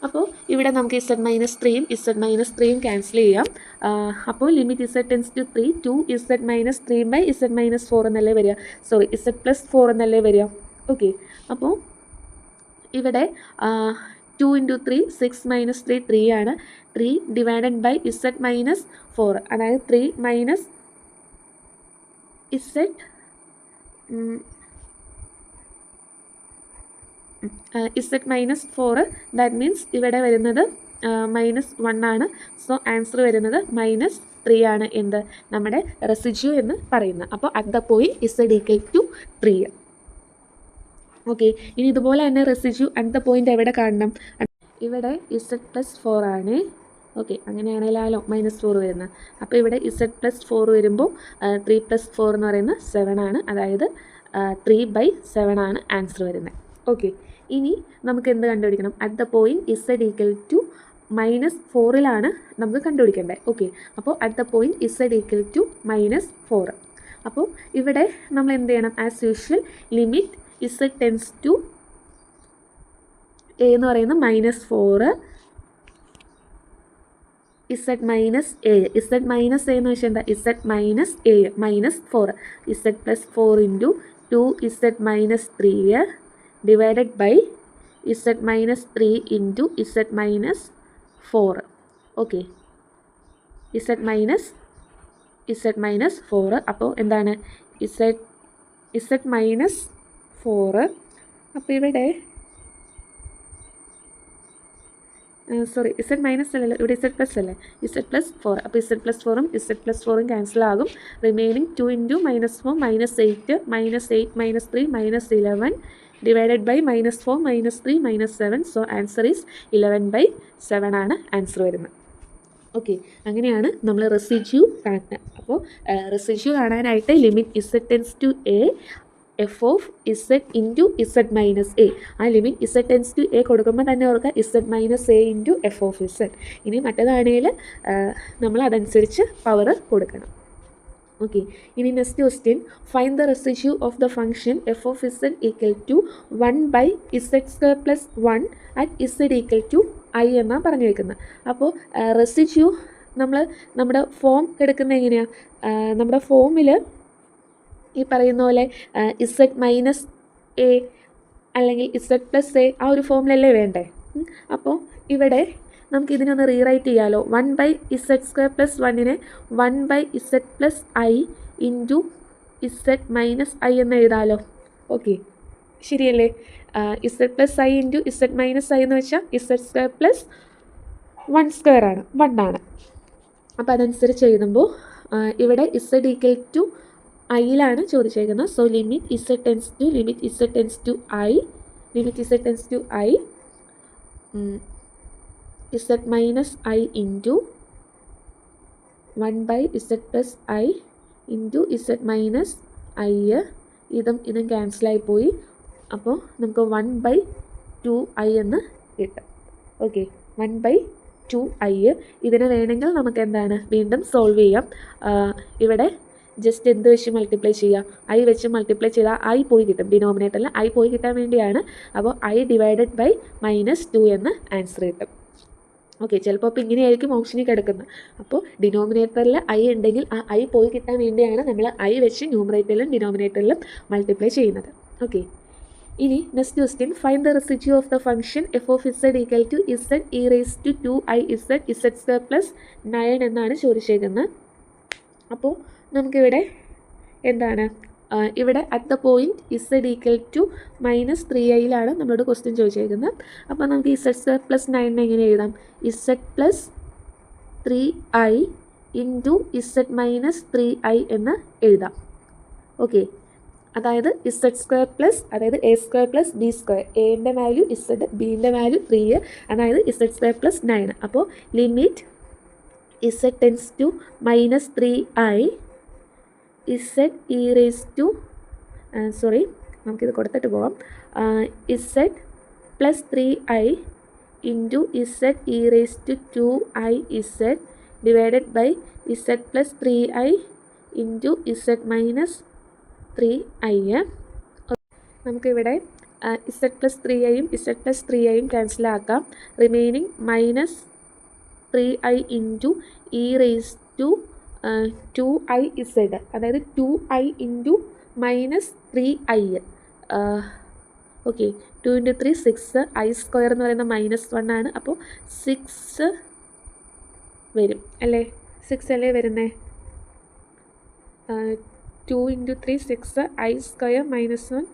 അപ്പോൾ ഇവിടെ നമുക്ക് z minus 3യും z minus 3യും ക്യാൻസൽ ചെയ്യാം. അപ്പോൾ limit z tends to 3 2z minus 3 by z minus 4 എന്നല്ലേ വരിക? സോറി, z plus 4 എന്നല്ലേ വരിക? ഓക്കെ, അപ്പോൾ ഇവിടെ 2 into 3 6 minus 3 3 ആണ്. 3 ഡിവൈഡഡ് ബൈ z minus 4, അതായത് 3 minus z minus 4, that means ഇവിടെ വരുന്നത് -1 ആണ്. സോ ആൻസർ വരുന്നത് -3 ആണ്. എന്ത്? നമ്മുടെ റെസിഡ്യൂ എന്ന് പറയുന്നത്. അപ്പോൾ at the point z equal to 3. Okay, ഇനി ഇതുപോലെ തന്നെ റെസിഡ്യൂ അറ്റ് ദ പോയിന്റ് എവിടെ കാണണം? ഇവിടെ z+4 ആണ്. ഓക്കെ, അങ്ങനെയാണെങ്കിലോ -4 വരുന്നത്. അപ്പോൾ ഇവിടെ z+4 വരുമ്പോൾ 3+4 എന്ന് പറയുന്നത് 7 ആണ്. അതായത് 3/7 ആണ് ആൻസർ വരുന്നത്. ഓക്കെ, ഇനി നമുക്ക് എന്ത് കണ്ടുപിടിക്കണം? At the point z equal to -4ലാണ് നമുക്ക് കണ്ടുപിടിക്കേണ്ടത്. ഓക്കെ, അപ്പോൾ at the point z equal to -4. അപ്പോൾ ഇവിടെ നമ്മൾ എന്ത് ചെയ്യണം? As usual limit z tends to a എന്ന് പറയുന്നത് -4, z minus a. z minus a എന്ന് വെച്ചാൽ എന്താ? z minus a -4. z+4 into 2z minus 3 divided by z minus 3 into z minus 4. Okay, z minus 4. അപ്പോൾ എന്താണ്? z minus 4. അപ്പോൾ ഇവിടെ sorry, z minus അല്ലല്ലോ, ഇവിടെ z+ അല്ലേ, z+4. അപ്പോൾ z+4ഉം z+4ഉം ക്യാൻസൽ ആകും. Remaining 2 into -4 -8 -8 -3 -11 divided by -4 -3 -7. So answer is 11/7 ആണ് ആൻസർ വരുന്നത്. ഓക്കെ, അങ്ങനെയാണ് നമ്മൾ റെസിഡ്യൂ കാണുന്നത്. അപ്പോൾ റെസിഡ്യൂ കാണാനായിട്ട് limit z tends to a f of z into z minus a. ആ limit z tends to a കൊടുക്കുമ്പോൾ തന്നെ ഓർക്കുക z minus a into f of z. ഇനി മറ്റേതാണെങ്കിൽ നമ്മൾ അതനുസരിച്ച് പവർ കൊടുക്കണം. ഓക്കെ, ഇനി next question, find the residue of the function f of z equal to 1/z² + 1 at z equal to i എന്നാണ് പറഞ്ഞു വയ്ക്കുന്നത്. അപ്പോൾ റെസിഡ്യൂ നമ്മുടെ ഫോം എടുക്കുന്നത് എങ്ങനെയാണ്? നമ്മുടെ ഫോമിൽ ഈ പറയുന്ന പോലെ z മൈനസ് a അല്ലെങ്കിൽ z+a ആ ഒരു ഫോമിലല്ലേ വേണ്ടേ? അപ്പോൾ ഇവിടെ നമുക്ക് ഇതിനൊന്ന് റീറൈറ്റ് ചെയ്യാമല്ലോ. 1/z² + 1നെ 1/z+i into z minus i എന്ന് എഴുതാമല്ലോ. ഓക്കെ, ശരിയല്ലേ? z+i into z minus i എന്ന് വെച്ചാൽ z² + 1² ആണ്, 1 ആണ്. അപ്പോൾ അതനുസരിച്ച് എഴുതുമ്പോൾ ഇവിടെ z ഈക്വൽ ടു ഐയിലാണ് ചോദിച്ചേക്കുന്നത്. So limit z tends to i z minus i into 1/z+i into z minus i. ഇതും ക്യാൻസലായി പോയി. അപ്പോൾ നമുക്ക് 1/2i എന്ന് കിട്ടും. Okay, 1/2i. ഇതിനെ വേണമെങ്കിൽ നമുക്ക് എന്താണ് വീണ്ടും സോൾവ് ചെയ്യാം. ഇവിടെ ജസ്റ്റ് എന്ത് വെച്ച് മൾട്ടിപ്ലൈ ചെയ്യുക? i വെച്ച് മൾട്ടിപ്ലൈ ചെയ്താൽ i പോയി കിട്ടും. ഡിനോമിനേറ്ററിൽ i പോയി കിട്ടാൻ വേണ്ടിയാണ്. അപ്പോൾ i ഡിവൈഡഡ് ബൈ -2 എന്ന് ആൻസർ കിട്ടും. ഓക്കെ, ചിലപ്പോൾ അപ്പോൾ ഇങ്ങനെയായിരിക്കും ഓപ്ഷനിൽ കിടക്കുന്നത്. അപ്പോൾ ഡിനോമിനേറ്ററിൽ i ഉണ്ടെങ്കിൽ ആ i പോയി കിട്ടാൻ വേണ്ടിയാണ് നമ്മൾ i വെച്ച് ന്യൂമറേറ്ററിലും ഡിനോമിനേറ്ററിലും മൾട്ടിപ്ലൈ ചെയ്യുന്നത്. ഓക്കെ, ഇനി next question, find the residue of the function f of z equal to z e⁻²2iz z² + 9 എന്നാണ് ചോദിച്ചേക്കുന്നത്. അപ്പോൾ നമുക്കിവിടെ എന്താണ്? ഇവിടെ at the point z equal to -3iയിലാണ് നമ്മളോട് ക്വസ്റ്റ്യൻ ചോദിച്ചേക്കുന്നത്. അപ്പോൾ നമുക്ക് z² + 9 എങ്ങനെ എഴുതാം? z + 3i into z minus 3i എന്ന് എഴുതാം. ഓക്കെ, അതായത് z² അതായത് a² + b². എയുടെ വാല്യൂ z, ബിൻ്റെ വാല്യൂ 3, അതായത് z² + 9. അപ്പോൾ limit z tends to -3i z നമുക്കിത് കൊടുത്തിട്ട് പോകാം. z + 3i into z e⁻²2iz divided by z + 3i into z minus 3i. നമുക്കിവിടെ z + 3iയും z + 3iയും ക്യാൻസലാക്കാം. റിമൈനിങ് -3i ഇൻറ്റു e⁻²2iz, അതായത് 2i into -3i. Okay, 2 × 3 6, i² എന്ന് പറയുന്നത് -1 ആണ്. അപ്പോൾ 6 വരും അല്ലേ? 6 അല്ലേ വരുന്നേ? 2 × 3 6, i² -1.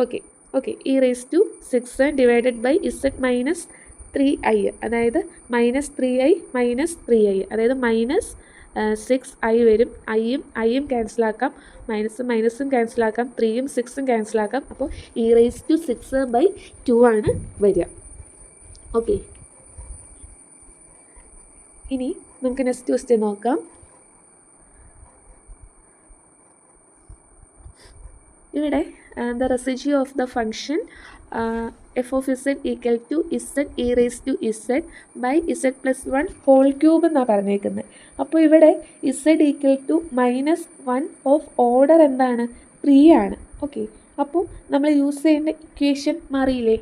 Okay, e⁻6 divided by z minus 3i, അതായത് -3i -3i, അതായത് 6i വരും. ഐയും ക്യാൻസലാക്കാം, മൈനസും ക്യാൻസലാക്കാം, 3യും 6ഉം ക്യാൻസലാക്കാം. അപ്പോൾ e6/2 ആണ് വരിക. ഓക്കെ, ഇനി നമുക്ക് നെക്സ്റ്റ് ക്വസ്റ്റ്യൻ നോക്കാം. ഇവിടെ the residue of the function f of z equal to z e raised to z by z plus 1 whole cube എന്നാണ് പറഞ്ഞേക്കുന്നത്. അപ്പോൾ ഇവിടെ z equal to -1 of order എന്താണ്? 3 ആണ്. ഓക്കെ, അപ്പോൾ നമ്മൾ യൂസ് ചെയ്യേണ്ട ഇക്വേഷൻ മാറിയില്ലേ?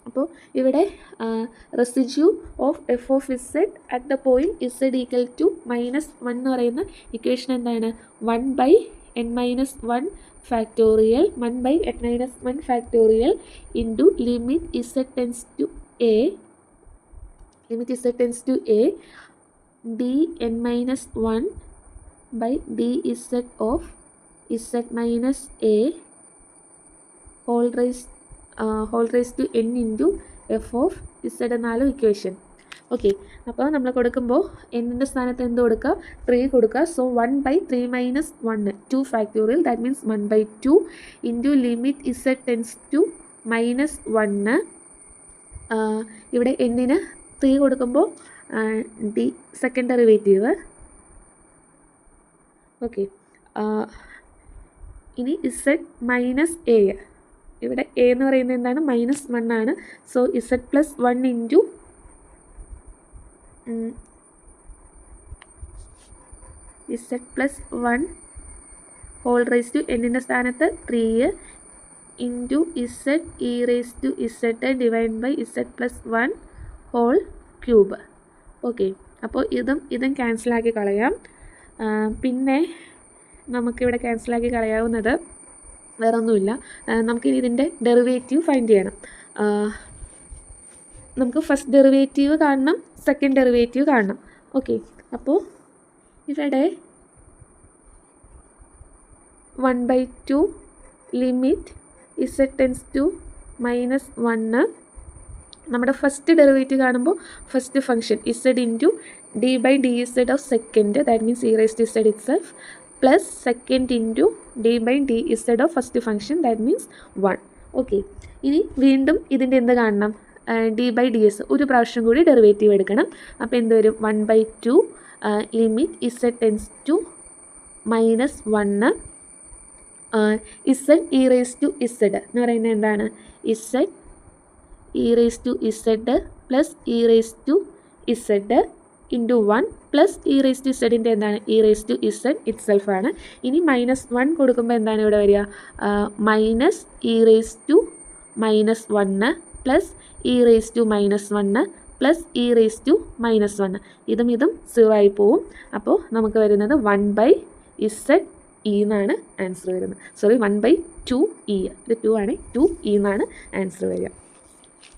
അപ്പോൾ ഇവിടെ residue of f of z at the point z equal to -1 എന്ന് പറയുന്ന ഇക്വേഷൻ എന്താണ്? 1/n-1 factorial 1/n-1 factorial into limit z tends to a dn-1 by dz of z minus a whole raised to n into f of z എന്നാലും equation. Okay, അപ്പോൾ നമ്മൾ കൊടുക്കുമ്പോൾ എന്നിൻ്റെ സ്ഥാനത്ത് എന്ത് കൊടുക്കുക? 3 കൊടുക്കുക. So 1/3 - 1 2 factorial, that means 1/2 into limit z tends to -1. ഇവിടെ എന്നിന് 3 കൊടുക്കുമ്പോൾ ഡി സെക്കൻഡ് ഡെറിവേറ്റീവ്. ഓക്കെ, ഇനി z മൈനസ് എ. ഇവിടെ എ എന്ന് പറയുന്നത് എന്താണ്? -1 ആണ്. So z plus 1 into z plus 1 whole raise to എന്നിൻ്റെ സ്ഥാനത്ത് 3 into z e raise to z divide by z plus 1 whole cube. Okay, അപ്പോൾ ഇതും ക്യാൻസലാക്കി കളയാം. പിന്നെ നമുക്കിവിടെ ക്യാൻസലാക്കി കളയാവുന്നത് വേറെ ഒന്നുമില്ല. നമുക്കിനി ഇതിൻ്റെ ഡെറിവേറ്റീവ് ഫൈൻഡ് ചെയ്യണം. നമുക്ക് ഫസ്റ്റ് ഡെറിവേറ്റീവ് കാണണം, സെക്കൻഡ് ഡെറിവേറ്റീവ് കാണണം. ഓക്കെ, അപ്പോൾ ഇവിടെ 1/2 ലിമിറ്റ് z ടെൻസ് ടു -1. നമ്മുടെ ഫസ്റ്റ് ഡെറിവേറ്റീവ് കാണുമ്പോൾ first function z into d/dz of second, that means e rise to z itself, plus second into d/dz of first function, that means 1. Okay, ഇനി വീണ്ടും ഇതിൻ്റെ എന്ത് കാണണം? d/ds ഒരു പ്രാവശ്യം കൂടി ഡെറിവേറ്റീവ് എടുക്കണം. അപ്പോൾ എന്ത് വരും? 1/2 limit z tends to -1 z e raise to z എന്ന് പറയുന്നത് എന്താണ്? z e raise to z plus e raise to z into 1 plus e raise to സെഡിൻ്റെ എന്താണ്? E raise to z it ആണ്. ഇനി -1 കൊടുക്കുമ്പോൾ എന്താണ് ഇവിടെ വരിക? Minus e raise to -1 plus e raise to -1 plus e raise to -1. ഇതും 0 ആയി പോവും. അപ്പോൾ നമുക്ക് വരുന്നത് 1/z e എന്നാണ് ആൻസർ വരുന്നത്. Sorry, 1/2 e. ഇത് 2 ആണ്, 2 e എന്നാണ് ആൻസർ വരിക.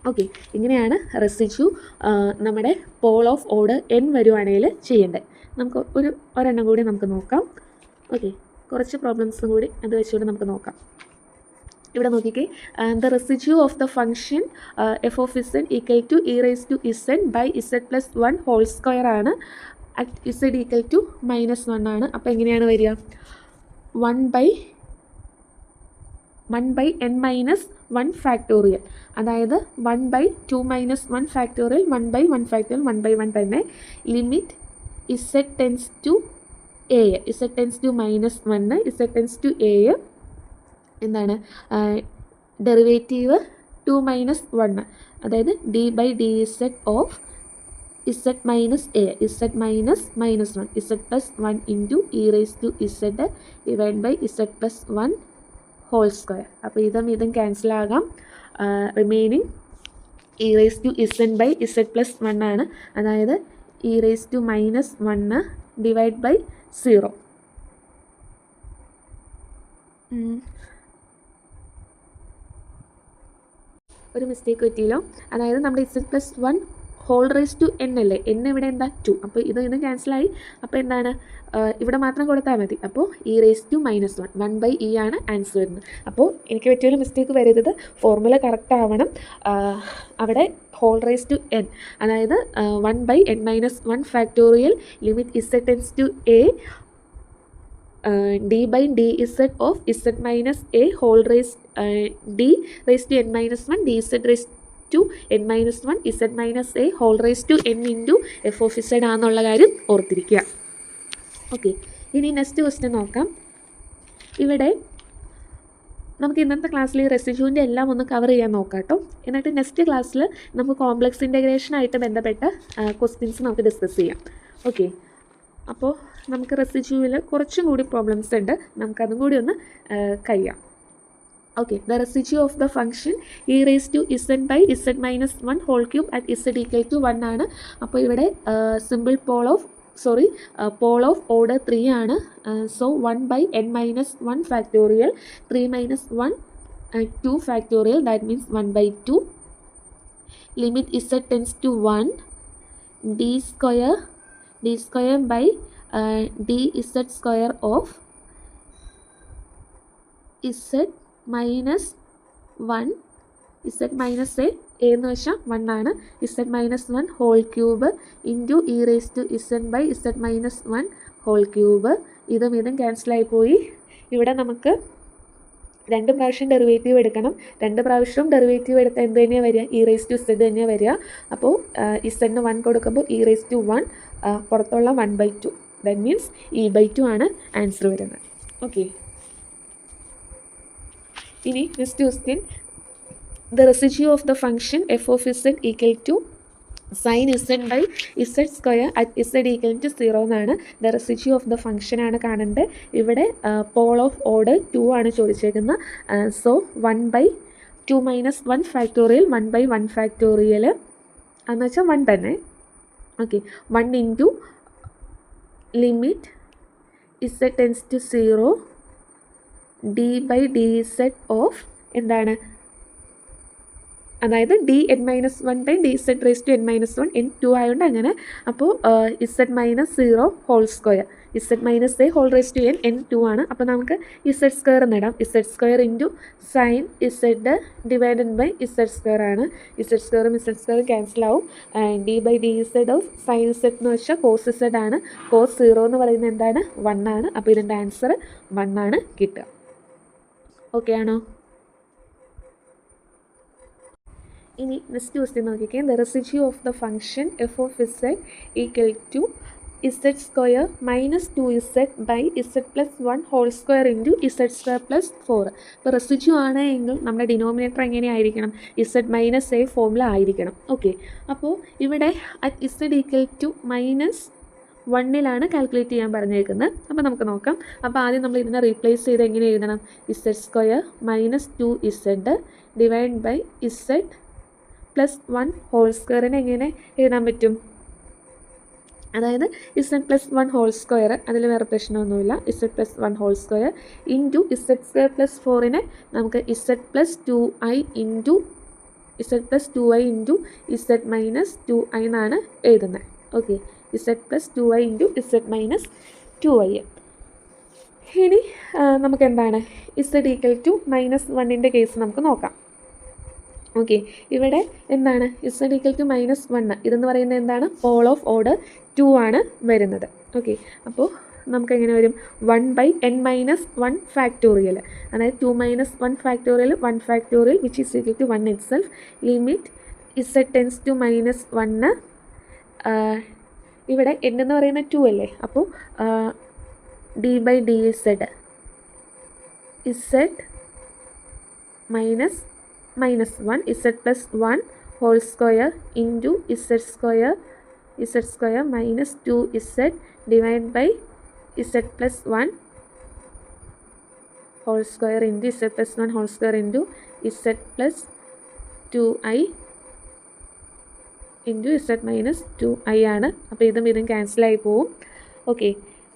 ഓക്കെ, ഇങ്ങനെയാണ് റെസിഡ്യൂ നമ്മുടെ പോൾ ഓഫ് ഓർഡർ n വരുവാണെങ്കിൽ ചെയ്യേണ്ടത്. നമുക്ക് ഒരെണ്ണം കൂടി നമുക്ക് നോക്കാം. ഓക്കെ, കുറച്ച് പ്രോബ്ലംസും കൂടി അത് വെച്ചുകൊണ്ട് നമുക്ക് നോക്കാം. ഇവിടെ നോക്കിക്കേ, the residue of the function F of z equal to E raise to z by z plus 1 whole square ആണ്. അറ്റ് z ഈക്വൽ ടു -1 ആണ്. അപ്പോൾ എങ്ങനെയാണ് വരിക? 1/n-1 ഫാക്ടോറിയൽ, അതായത് 1/2 - 1 ഫാക്ടോറിയൽ 1/1 ഫാക്ടോറിയൽ 1/1 തന്നെ. Limit z tends to a, z tends to -1, z tends to a എന്താണ്? Derivative 2 - 1, അതായത് d/dz of z minus a, z minus -1, z plus 1 into e raise to z divide by z plus 1 whole square. അപ്പോൾ ഇതും ക്യാൻസലാകാം. Remaining e raise to z by z plus 1 ആണ്, അതായത് e raise to -1 divide by 0. ഒരു mistake പറ്റിയല്ലോ. അതായത് നമ്മുടെ z plus 1 whole raise to n അല്ലേ, n ഇവിടെ എന്താ 2, അപ്പോൾ ഇത് ക്യാൻസലായി. അപ്പോൾ എന്താണ് ഇവിടെ മാത്രം കൊടുത്താൽ മതി. അപ്പോൾ e⁻⁻1 1/e ആണ് ആൻസർ വരുന്നത്. അപ്പോൾ എനിക്ക് പറ്റിയൊരു മിസ്റ്റേക്ക് വരരുത്, ഫോർമുല കറക്റ്റ് ആവണം. അവിടെ ഹോൾ റേസ് ടു എൻ, അതായത് 1/n-1 factorial limit z tends to a d/dz of z minus a whole raised d raised to n-1 dz raised to n-1 z minus a whole raised to n into f of z ആണെന്നുള്ള കാര്യം ഓർത്തിരിക്കുക. Okay, ഇനി next question നോക്കാം. ഇവിടെ നമുക്ക് ഇന്നത്തെ ക്ലാസ്സിൽ ഈ റെസിഡ്യൂവിൻ്റെ എല്ലാം ഒന്ന് കവർ ചെയ്യാൻ നോക്കാം കേട്ടോ. എന്നിട്ട് നെക്സ്റ്റ് ക്ലാസ്സിൽ നമുക്ക് കോംപ്ലക്സ് ഇൻ്റഗ്രേഷനായിട്ട് ബന്ധപ്പെട്ട ക്വസ്റ്റ്യൻസ് നമുക്ക് ഡിസ്കസ് ചെയ്യാം. ഓക്കെ, അപ്പോൾ നമുക്ക് റെസിഡ്യൂവിൽ കുറച്ചും കൂടി പ്രോബ്ലംസ് ഉണ്ട്, നമുക്കതും കൂടി ഒന്ന് കഴിയാം. Okay, the residue of the function e⁻z/z-1 whole cube at z equal to 1 ആണ്. അപ്പോൾ ഇവിടെ സിമ്പിൾ പോൾ ഓഫ് ഓർഡർ 3 ആണ്. So 1/n-1 factorial 3 - 1 2 factorial, that means 1/2 limit z tends to 1 d square by dz square of z minus 1 z minus a എന്ന് വെച്ചാൽ 1 ആണ്, z-1 whole cube into e⁻z/z-1 whole cube. ഇതും ക്യാൻസലായി പോയി. ഇവിടെ നമുക്ക് 2 പ്രാവശ്യം ഡെറിവേറ്റീവ് എടുക്കണം. 2 പ്രാവശ്യവും ഡെറിവേറ്റീവ് എടുത്താൽ എന്ത് തന്നെയാണ് വരിക, e⁻z തന്നെയാണ് വരിക. അപ്പോൾ z-ന് 1 കൊടുക്കുമ്പോൾ e⁻1 പുറത്തുള്ള 1/2, ദാറ്റ് മീൻസ് e/2 ആണ് ആൻസർ വരുന്നത്. ഓക്കെ, ഇനി next question, the residue of the function f of z equal to sin z/z square at z equal to 0 എന്നാണ്. The residue of the function ആണ് കാണേണ്ടത്. ഇവിടെ പോൾ ഓഫ് ഓർഡർ 2 ആണ് ചോദിച്ചേക്കുന്നത്. So 1/2 - 1 factorial 1/1 factorial എന്ന് വെച്ചാൽ 1 തന്നെ. Okay, 1 into limit z tends to 0 d/dz of എന്താണ്, അതായത് dn-1/dz raised to n-1 n2 ആയതുകൊണ്ട് അങ്ങനെ. അപ്പോൾ z-0 whole square, z-a whole raise to n n2 ആണ്. അപ്പോൾ നമുക്ക് z² എന്നിടാം. z² into sine z divided by z² ആണ്. z² ക്യാൻസൽ ആവും. d/dz ഓഫ് സൈൻ z എന്ന് വെച്ചാൽ കോസ് z ആണ്. കോസ് 0 എന്ന് പറയുന്നത് എന്താണ്, 1 ആണ്. അപ്പോൾ ഇതിൻ്റെ ആൻസർ 1 ആണ് കിട്ടുക. ഓക്കെ ആണോ? ഇനി നെക്സ്റ്റ് ക്വസ്റ്റ്യൻ നോക്കിക്കേ. The residue of the function f of z equal to z square minus 2z by z plus 1 whole square into z² plus 4. ഇപ്പോൾ റെസിഡ്യൂ ആണ് എങ്കിൽ നമ്മുടെ ഡിനോമിനേറ്റർ എങ്ങനെയായിരിക്കണം, z-a ഫോമിൽ ആയിരിക്കണം. ഓക്കെ, അപ്പോൾ ഇവിടെ at z equal to -1 calculate ചെയ്യാൻ പറഞ്ഞേക്കുന്നത്. അപ്പോൾ നമുക്ക് നോക്കാം. അപ്പോൾ ആദ്യം നമ്മൾ ഇതിനെ റീപ്ലേസ് ചെയ്ത് എങ്ങനെ എഴുതണം, z² minus 2z divide by z plus 1 whole സ്ക്വയറിനെ എങ്ങനെ എഴുതാൻ പറ്റും, അതായത് z പ്ലസ് 1 ഹോൾ സ്ക്വയർ, അതിൽ വേറെ പ്രശ്നമൊന്നുമില്ല. z plus 1 whole square into z² plus 4നെ നമുക്ക് z plus 2i into z minus 2i എന്നാണ് എഴുതുന്നത്. Okay, z plus 2i into z minus 2i. ഇനി നമുക്ക് എന്താണ് z ഈക്വൽ ടു -1ൻ്റെ കേസ് നമുക്ക് നോക്കാം. ഓക്കെ, ഇവിടെ എന്താണ് z ഈക്വൽ ടു -1, ഇതെന്ന് പറയുന്നത് എന്താണ്, പോൾ ഓഫ് ഓർഡർ 2 ആണ് വരുന്നത്. ഓക്കെ, അപ്പോൾ നമുക്കെങ്ങനെ വരും, 1/n-1 ഫാക്ടോറിയൽ, അതായത് 2 - 1 factorial 1 factorial which is equal to 1 itself. Limit z tends to -1. ഇവിടെ n എന്ന് പറയുന്നത് 2 അല്ലേ, അപ്പോൾ d/dz z -1 z plus 1 whole square into z square minus 2z divided by z plus 1 whole square into z plus 1 whole square into z plus 2i into z minus 2i ആണ്. അപ്പോൾ ഇതും ക്യാൻസലായി പോവും. Okay,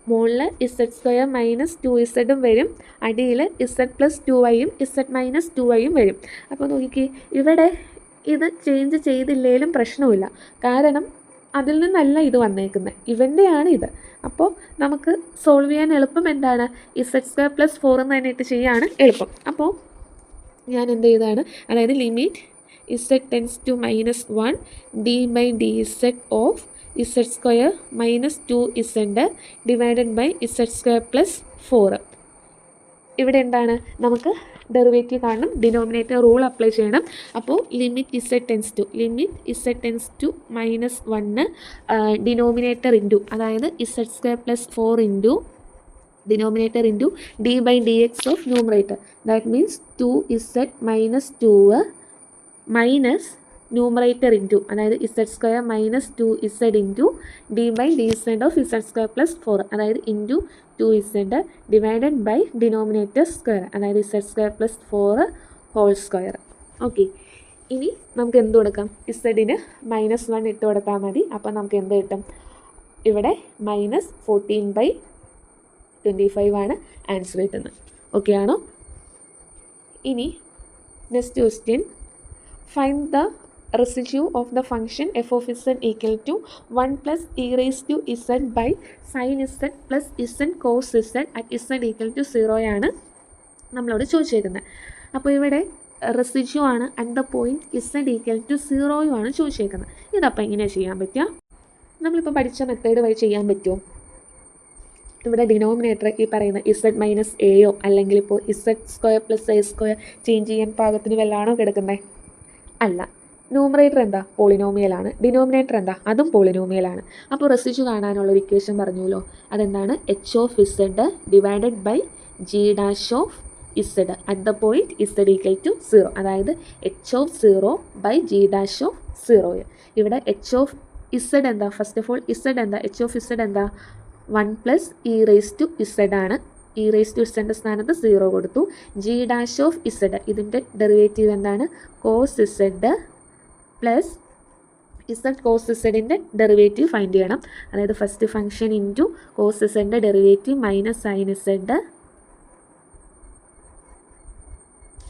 മുകളിൽ z² minus 2z വരും, അടിയിൽ z plus 2iയും z minus 2iയും വരും. അപ്പോൾ നോക്കിക്കേ, ഇവിടെ ഇത് ചേഞ്ച് ചെയ്തില്ലേലും പ്രശ്നമില്ല, കാരണം അതിൽ നിന്നല്ല ഇത് വന്നേക്കുന്നത്, ഇവൻ്റെയാണ് ഇത്. അപ്പോൾ നമുക്ക് സോൾവ് ചെയ്യാൻ എളുപ്പം എന്താണ്, z² + 4 എന്ന് തന്നെ ഇട്ട് ചെയ്യാണ് എളുപ്പം. അപ്പോൾ ഞാൻ എന്ത് ചെയ്തതാണ്, അതായത് limit z tends to -1 d/dz of z² - 2z divided by z² + 4. ഇവിടെ എന്താണ്, നമുക്ക് ഡെറിവേറ്റീവ് കാണണം, ഡിനോമിനേറ്റർ റൂൾ അപ്ലൈ ചെയ്യണം. അപ്പോൾ limit z tends to -1 denominator into, അതായത് z² + 4 into denominator into d/dx of numerator, that means 2z - 2 minus numerator into, അതായത് z² - 2z into d/dz of z² + 4, അതായത് into 2z divided by denominator square, അതായത് z² + 4 whole square. Okay, ഇനി നമുക്ക് എന്ത് കൊടുക്കാം, ഇസഡിന് -1 ഇട്ട് കൊടുത്താൽ മതി. അപ്പോൾ നമുക്ക് എന്ത് കിട്ടും, ഇവിടെ -14/25 ആണ് ആൻസർ കിട്ടുന്നത്. ഓക്കെ ആണോ? ഇനി next question, find the residue of the function f of z equal to 1 plus e raised to z by sin z plus z cos z at z equal to 0 ആണ് നമ്മളോട് ചോദിച്ചേക്കുന്നത്. അപ്പോൾ ഇവിടെ residue ആണ് at the point z equal to 0 ആണ് ചോദിച്ചേക്കുന്നത്. ഇതപ്പോൾ എങ്ങനെയാണ് ചെയ്യാൻ പറ്റുക, നമ്മളിപ്പോൾ പഠിച്ച മെത്തേഡ് വഴി ചെയ്യാൻ പറ്റുമോ? ഇവിടെ ഡിനോമിനേറ്റർ ഈ പറയുന്ന z - aയോ അല്ലെങ്കിൽ ഇപ്പോൾ z² + a² ചേഞ്ച് ചെയ്യാൻ പാകത്തിന് വല്ലാണോ കിടക്കുന്നത്? അല്ല. ന്യൂമറേറ്റർ എന്താ, പോളിനോമിയലാണ്. ഡിനോമിനേറ്റർ എന്താ, അതും പോളിനോമിയലാണ്. അപ്പോൾ റെസിഡ്യൂ കാണാനുള്ള ഒരു ഇക്വേഷൻ പറഞ്ഞല്ലോ, അതെന്താണ്, h of z divided by g dash of z at the point z equal to 0, അതായത് h of 0 by g dash of 0. ഇവിടെ h of z എന്താ, ഫസ്റ്റ് ഓഫ് ഓൾ z എന്താ, h of z എന്താ, 1 plus e raised to z ആണ്. e raised to z സ്ഥാനത്ത് 0 കൊടുത്തു. g dash of z, ഇതിൻ്റെ derivative എന്താണ്, cos z plus z cos z derivative find ചെയ്യണം. അതായത് first function into cos z derivative minus sin z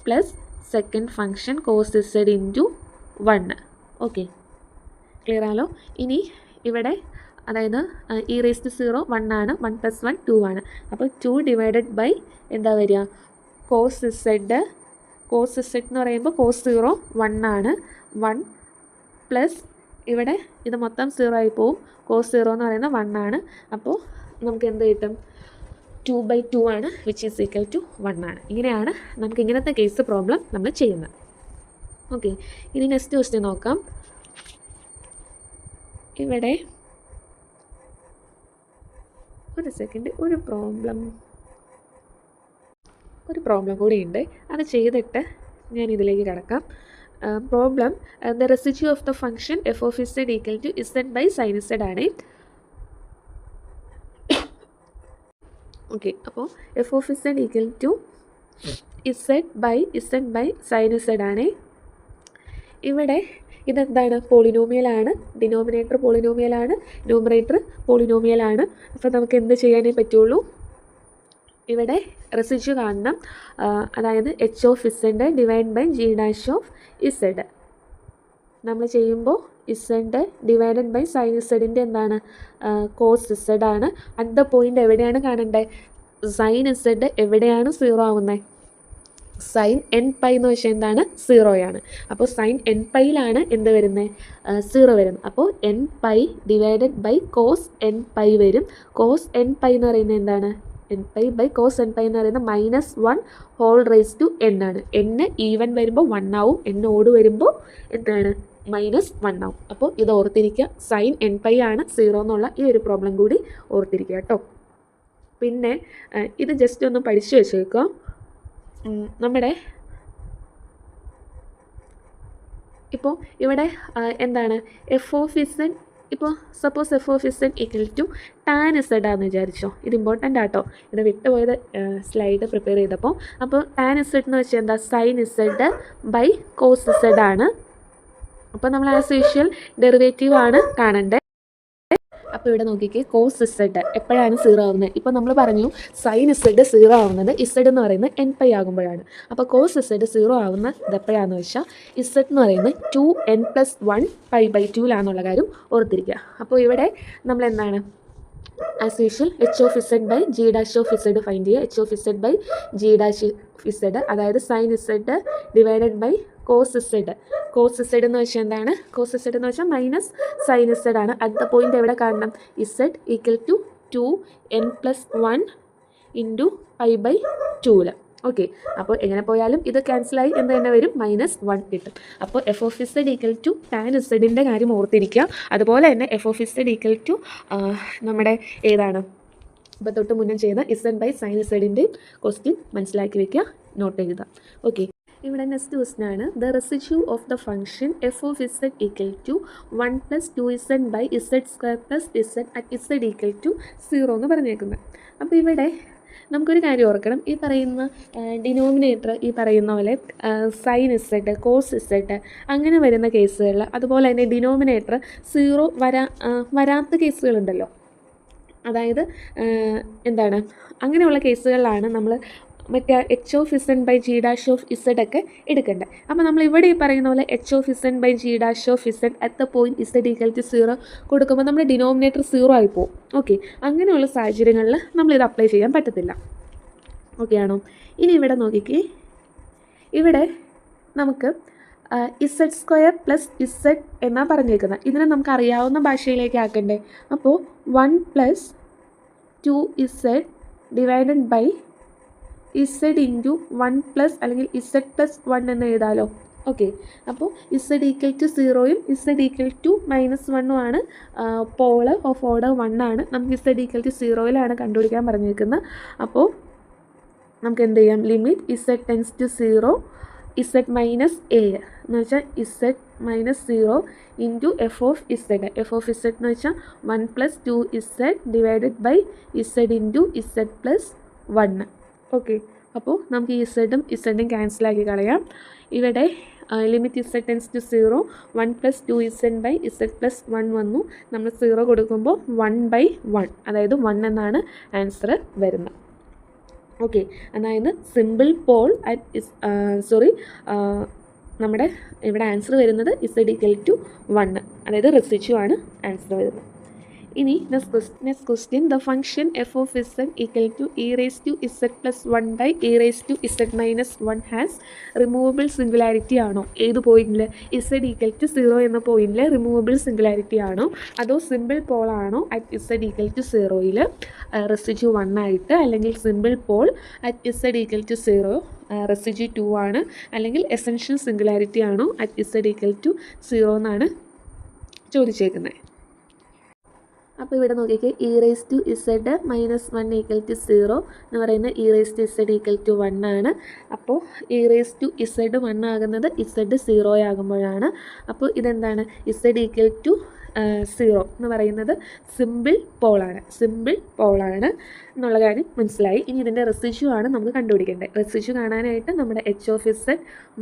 plus second function cos z into 1. Okay, clear ആണല്ലോ? ഇനി ഇവിടെ അതായത് e raised to 0 1 ആണ്, 1 + 1 2 ആണ്. അപ്പോൾ 2 ഡിവൈഡഡ് ബൈ എന്താ വരിക, cos z എന്ന് പറയുമ്പോൾ cos 0 1 ആണ്, 1 പ്ലസ് ഇവിടെ ഇത് മൊത്തം 0 ആയി പോവും, cos 0 എന്ന് പറയുന്നത് 1 ആണ്. അപ്പോൾ നമുക്ക് എന്ത് കിട്ടും, 2/2 ആണ്, വിച്ച് ഈസ് ഈക്വൽ ടു 1 ആണ്. ഇങ്ങനെയാണ് നമുക്ക് ഇങ്ങനത്തെ കേസ് പ്രോബ്ലം നമ്മൾ ചെയ്യുന്നത്. ഓക്കെ, ഇനി നെക്സ്റ്റ് ക്വസ്റ്റ്യൻ നോക്കാം. ഇവിടെ ഒരു സെക്കൻഡ്, ഒരു പ്രോബ്ലം കൂടി ഉണ്ട്, അത് ചെയ്തിട്ട് ഞാൻ ഇതിലേക്ക് കിടക്കാം. Problem, the residue of the function f of z equal to z by sin z ആണ്. ഓക്കെ, അപ്പോൾ f of z equal to z by sin z ആണ്. ഇവിടെ ഇതെന്താണ്, പോളിനോമിയലാണ്, ഡിനോമിനേറ്റർ പോളിനോമിയലാണ്, ന്യൂമറേറ്റർ പോളിനോമിയലാണ്. അപ്പോൾ നമുക്ക് എന്ത് ചെയ്യാനേ പറ്റുള്ളൂ, ഇവിടെ റെസിഡ്യൂ കാണണം, അതായത് h of z divide by g dash of z. നമ്മൾ ചെയ്യുമ്പോൾ z divided by sin z എന്താണ്, cos z ആണ്. അറ്റ് ദ പോയിൻ്റ് എവിടെയാണ് കാണേണ്ടത്, sin z എവിടെയാണ് 0 ആവുന്നത്, sin nπ എന്ന് വെച്ചാൽ എന്താണ്, 0 ആണ്. അപ്പോൾ sin nπയിലാണ് എന്ത് വരുന്നത്, 0 വരുന്നത്. അപ്പോൾ nπ divided by cos nπ വരും. cos nπ എന്ന് പറയുന്നത് എന്താണ്, nπ ബൈ cos nπ എന്ന് പറയുന്നത് -1 ഹോൾ റേസ് ടു n ആണ്. n ഈവൻ വരുമ്പോൾ 1 ആവും, n ഓട് വരുമ്പോൾ എന്താണ്, -1 ആവും. അപ്പോൾ ഇത് ഓർത്തിരിക്കുക, sin nπ ആണ് 0 എന്നുള്ള ഈ ഒരു പ്രോബ്ലം കൂടി ഓർത്തിരിക്കുക കേട്ടോ. പിന്നെ ഇത് ജസ്റ്റ് ഒന്ന് പഠിച്ചു വെച്ചേക്കുക. നമ്മുടെ ഇപ്പോൾ ഇവിടെ എന്താണ്, f of z, ഇപ്പോൾ suppose f of z equal to tan z ആണെന്ന് വിചാരിച്ചോ. ഇത് ഇമ്പോർട്ടൻ്റ് ആട്ടോ, ഇത് വിട്ടുപോയത് സ്ലൈഡ് പ്രിപ്പയർ ചെയ്തപ്പോൾ. അപ്പോൾ tan z എന്ന് വെച്ചാൽ എന്താ, sin z by cos z ആണ്. അപ്പോൾ നമ്മൾ ആസ് യൂഷ്വൽ ഡെറിവേറ്റീവ് ആണ് കാണേണ്ടത്. അപ്പോൾ ഇവിടെ നോക്കിക്കേ കോസ് ഇസഡ് എപ്പോഴാണ് 0 ആവുന്നത്? ഇപ്പോൾ നമ്മൾ പറഞ്ഞു സൈൻ ഇസഡ് 0 ആവുന്നത് ഇസഡ് എന്ന് പറയുന്നത് n പൈ ആകുമ്പോഴാണ്. അപ്പോൾ കോസ് ഇസഡ് 0 ആവുന്നത് എപ്പോഴാണെന്ന് വെച്ചാൽ ഇസഡ് എന്ന് പറയുന്നത് 2n+1 π/2 കാര്യം ഓർത്തിരിക്കുക. അപ്പോൾ ഇവിടെ നമ്മൾ എന്താണ് as usual h of z by g dash of z find ചെയ്യുക. h of z by g dash z അതായത് sine z divided by cos z. Cos z എന്ന് വെച്ചാൽ എന്താണ്? കോസ് ഇസഡ് എന്ന് വെച്ചാൽ മൈനസ് സൈൻ ഇസഡ് ആണ്. അടുത്ത point എവിടെ കാണണം? Z equal to 2n+1 into π/2. Okay, അപ്പോൾ എങ്ങനെ പോയാലും ഇത് ക്യാൻസലായി എന്ത് തന്നെ വരും? -1 കിട്ടും. അപ്പോൾ f of Z equal to tan ഇസഡിൻ്റെ കാര്യം ഓർത്തിരിക്കുക. അതുപോലെ തന്നെ f of Z equal to നമ്മുടെ ഏതാണ് ഇപ്പോൾ തൊട്ട് മുന്നേ ചെയ്ത ഇസഡ് ബൈ സൈൻ ഇസഡിൻ്റെയും ക്വസ്റ്റ്യൻ മനസ്സിലാക്കി വെക്കുക, നോട്ട് എഴുതാം. ഓക്കെ, ഇവിടെ നെക്സ്റ്റ് ക്വസ്റ്റ്യൻ ആണ് the residue of the function F of Z equal to 1+2z by z² + z at z equal to 0 എന്ന് പറഞ്ഞേക്കുന്നത്. അപ്പോൾ ഇവിടെ നമുക്കൊരു കാര്യം ഓർക്കണം, ഈ പറയുന്ന ഡിനോമിനേറ്റർ ഈ പറയുന്ന പോലെ സൈൻ ഇസഡ് കോസ് ഇസഡ് അങ്ങനെ വരുന്ന കേസുകളിൽ, അതുപോലെ തന്നെ ഡിനോമിനേറ്റർ 0 വരാത്ത കേസുകളുണ്ടല്ലോ, അതായത് എന്താണ് അങ്ങനെയുള്ള കേസുകളിലാണ് നമ്മൾ മറ്റേ h of z by g dash of z ഒക്കെ എടുക്കേണ്ടത്. അപ്പോൾ നമ്മൾ ഇവിടെ ഈ പറയുന്ന പോലെ h of z by g dash of z at the point z equal to 0 കൊടുക്കുമ്പോൾ നമ്മുടെ ഡിനോമിനേറ്റർ 0 ആയി പോകും. ഓക്കെ, അങ്ങനെയുള്ള സാഹചര്യങ്ങളിൽ നമ്മളിത് അപ്ലൈ ചെയ്യാൻ പറ്റത്തില്ല. ഓക്കെ ആണോ? ഇനി ഇവിടെ നോക്കിക്കേ, ഇവിടെ നമുക്ക് z² + z എന്നാണ് പറഞ്ഞേക്കുന്നത്. ഇതിനെ നമുക്ക് അറിയാവുന്ന ഭാഷയിലേക്ക് ആക്കണ്ടേ. അപ്പോൾ 1+2z divided by z into 1+ അല്ലെങ്കിൽ z+1 എന്ന് എഴുതാമല്ലോ. ഓക്കെ, അപ്പോൾ z ഈക്വൽ ടു 0യും z ഈക്വൽ ടു -1 ആണ്. പോള് ഓഫ് ഓർഡർ 1 ആണ്. നമുക്ക് z ഈക്വൽ ടു 0യിലാണ് കണ്ടുപിടിക്കാൻ പറഞ്ഞിരിക്കുന്നത്. അപ്പോൾ നമുക്ക് എന്ത് ചെയ്യാം? Limit z tends to 0 z minus a എന്ന് വെച്ചാൽ z minus 0 into f of z. F of z എന്ന് വെച്ചാൽ 1+2z divided by z into z+1. Okay, അപ്പോൾ നമുക്ക് ഈ ഇസഡും ഇസഡും ക്യാൻസലാക്കി കളയാം. ഇവിടെ limit z tends to 0 1+2z by z+1 വന്നു. നമ്മൾ 0 കൊടുക്കുമ്പോൾ 1/1 അതായത് 1 എന്നാണ് ആൻസർ വരുന്നത്. ഓക്കെ, അതായത് സിമ്പിൾ പോൾ അറ്റ് നമ്മുടെ ഇവിടെ ആൻസർ വരുന്നത് z ഈക്വൽ ടു 1, അതായത് റെസിഡ്യൂ ആണ് ആൻസർ വരുന്നത്. ഇനി next question the function F of Z equal to e⁻z+1 by e⁻z−1 has removable singularity ആണോ? ഏത് പോയിന്റിൽ? z ഈക്വൽ ടു 0 എന്ന പോയിന്റിൽ റിമൂവബിൾ സിംഗുലാരിറ്റി ആണോ, അതോ സിമ്പിൾ പോൾ ആണോ അറ്റ് z ഈക്വൽ ടു 0യിൽ റെസിഡ്യൂ 1 ആയിട്ട്, അല്ലെങ്കിൽ simple pole at z equal to 0 residue 2 ആണ്, അല്ലെങ്കിൽ എസെൻഷ്യൽ സിംഗുലാരിറ്റി ആണോ അറ്റ് z ഈക്വൽ ടു 0 എന്നാണ് ചോദിച്ചേക്കുന്നത്. അപ്പോൾ ഇവിടെ നോക്കിക്കേ, e⁻z−1 ഈക്വൽ ടു 0 എന്ന് പറയുന്നത് e⁻z ഈക്വൽ ടു 1 ആണ്. അപ്പോൾ e⁻z 1 ആകുന്നത് z 0 ആകുമ്പോഴാണ്. അപ്പോൾ ഇതെന്താണ്? z ഈക്വൽ ടു 0 എന്ന് പറയുന്നത് സിമ്പിൾ പോളാണ് എന്നുള്ള കാര്യം മനസ്സിലായി. ഇനി ഇതിൻ്റെ റെസിഡ്യൂ ആണ് നമുക്ക് കണ്ടുപിടിക്കേണ്ടത്. റെസിഡ്യൂ കാണാനായിട്ട് നമ്മുടെ h of z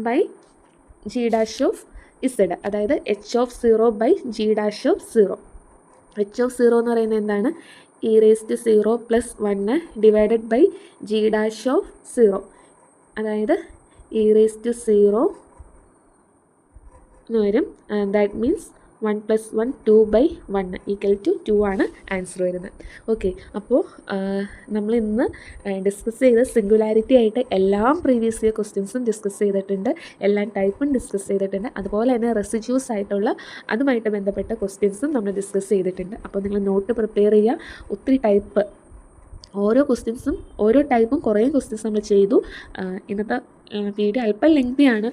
by g dash of z, അതായത് h of 0 by g dash of 0. h of 0 എന്ന് പറയുന്നത് എന്താണ്? e⁻0+1 divided by g dash of 0, അതായത് e⁻0 എന്ന് വരും. ദാറ്റ് മീൻസ് 1+1 2/1 ഈക്വൽ ടു 2 ആണ് ആൻസർ വരുന്നത്. ഓക്കെ, അപ്പോൾ നമ്മൾ ഇന്ന് ഡിസ്കസ് ചെയ്ത സിംഗുലാരിറ്റി ആയിട്ട് എല്ലാ പ്രീവിയസ് ഇയർ ക്വസ്റ്റ്യൻസും ഡിസ്കസ് ചെയ്തിട്ടുണ്ട്, എല്ലാ ടൈപ്പും ഡിസ്കസ് ചെയ്തിട്ടുണ്ട്. അതുപോലെ തന്നെ റെസിഡ്യൂസ് ആയിട്ടുള്ള അതുമായിട്ട് ബന്ധപ്പെട്ട ക്വസ്റ്റ്യൻസും നമ്മൾ ഡിസ്കസ് ചെയ്തിട്ടുണ്ട്. അപ്പോൾ നിങ്ങൾ നോട്ട് പ്രിപ്പയർ ചെയ്യുക. ഒത്തിരി ടൈപ്പ് ഓരോ ക്വസ്റ്റ്യൻസും ഓരോ ടൈപ്പും കുറേ ക്വസ്റ്റ്യൻസ് നമ്മൾ ചെയ്തു. ഇന്നത്തെ വീഡിയോ അല്പം ലെങ്തിയാണ്,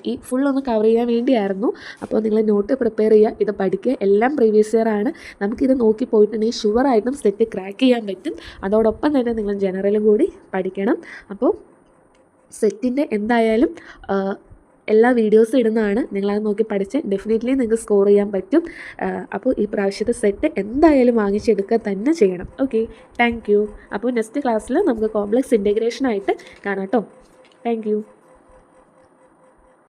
ഈ ഫുള്ളൊന്ന് കവർ ചെയ്യാൻ വേണ്ടിയായിരുന്നു. അപ്പോൾ നിങ്ങൾ നോട്ട് പ്രിപ്പയർ ചെയ്യുക, ഇത് പഠിക്കുക. എല്ലാം പ്രീവിയസ് ഇയർ ആണ്. നമുക്കിത് നോക്കി പോയിട്ടുണ്ടെങ്കിൽ ഷുവറായിട്ടും സെറ്റ് ക്രാക്ക് ചെയ്യാൻ പറ്റും. അതോടൊപ്പം തന്നെ നിങ്ങൾ ജനറലും കൂടി പഠിക്കണം. അപ്പോൾ സെറ്റിൻ്റെ എന്തായാലും എല്ലാ വീഡിയോസും ഇടുന്നതാണ്. നിങ്ങളത് നോക്കി പഠിച്ച് ഡെഫിനറ്റ്ലി നിങ്ങൾക്ക് സ്കോർ ചെയ്യാൻ പറ്റും. അപ്പോൾ ഈ പ്രാവശ്യത്തെ സെറ്റ് എന്തായാലും വാങ്ങിച്ചെടുക്കുക തന്നെ ചെയ്യണം. Okay, thank you. അപ്പോൾ നെക്സ്റ്റ് ക്ലാസ്സിൽ നമുക്ക് കോംപ്ലക്സ് ഇൻറ്റഗ്രേഷനായിട്ട് കാണാം കേട്ടോ. Thank you.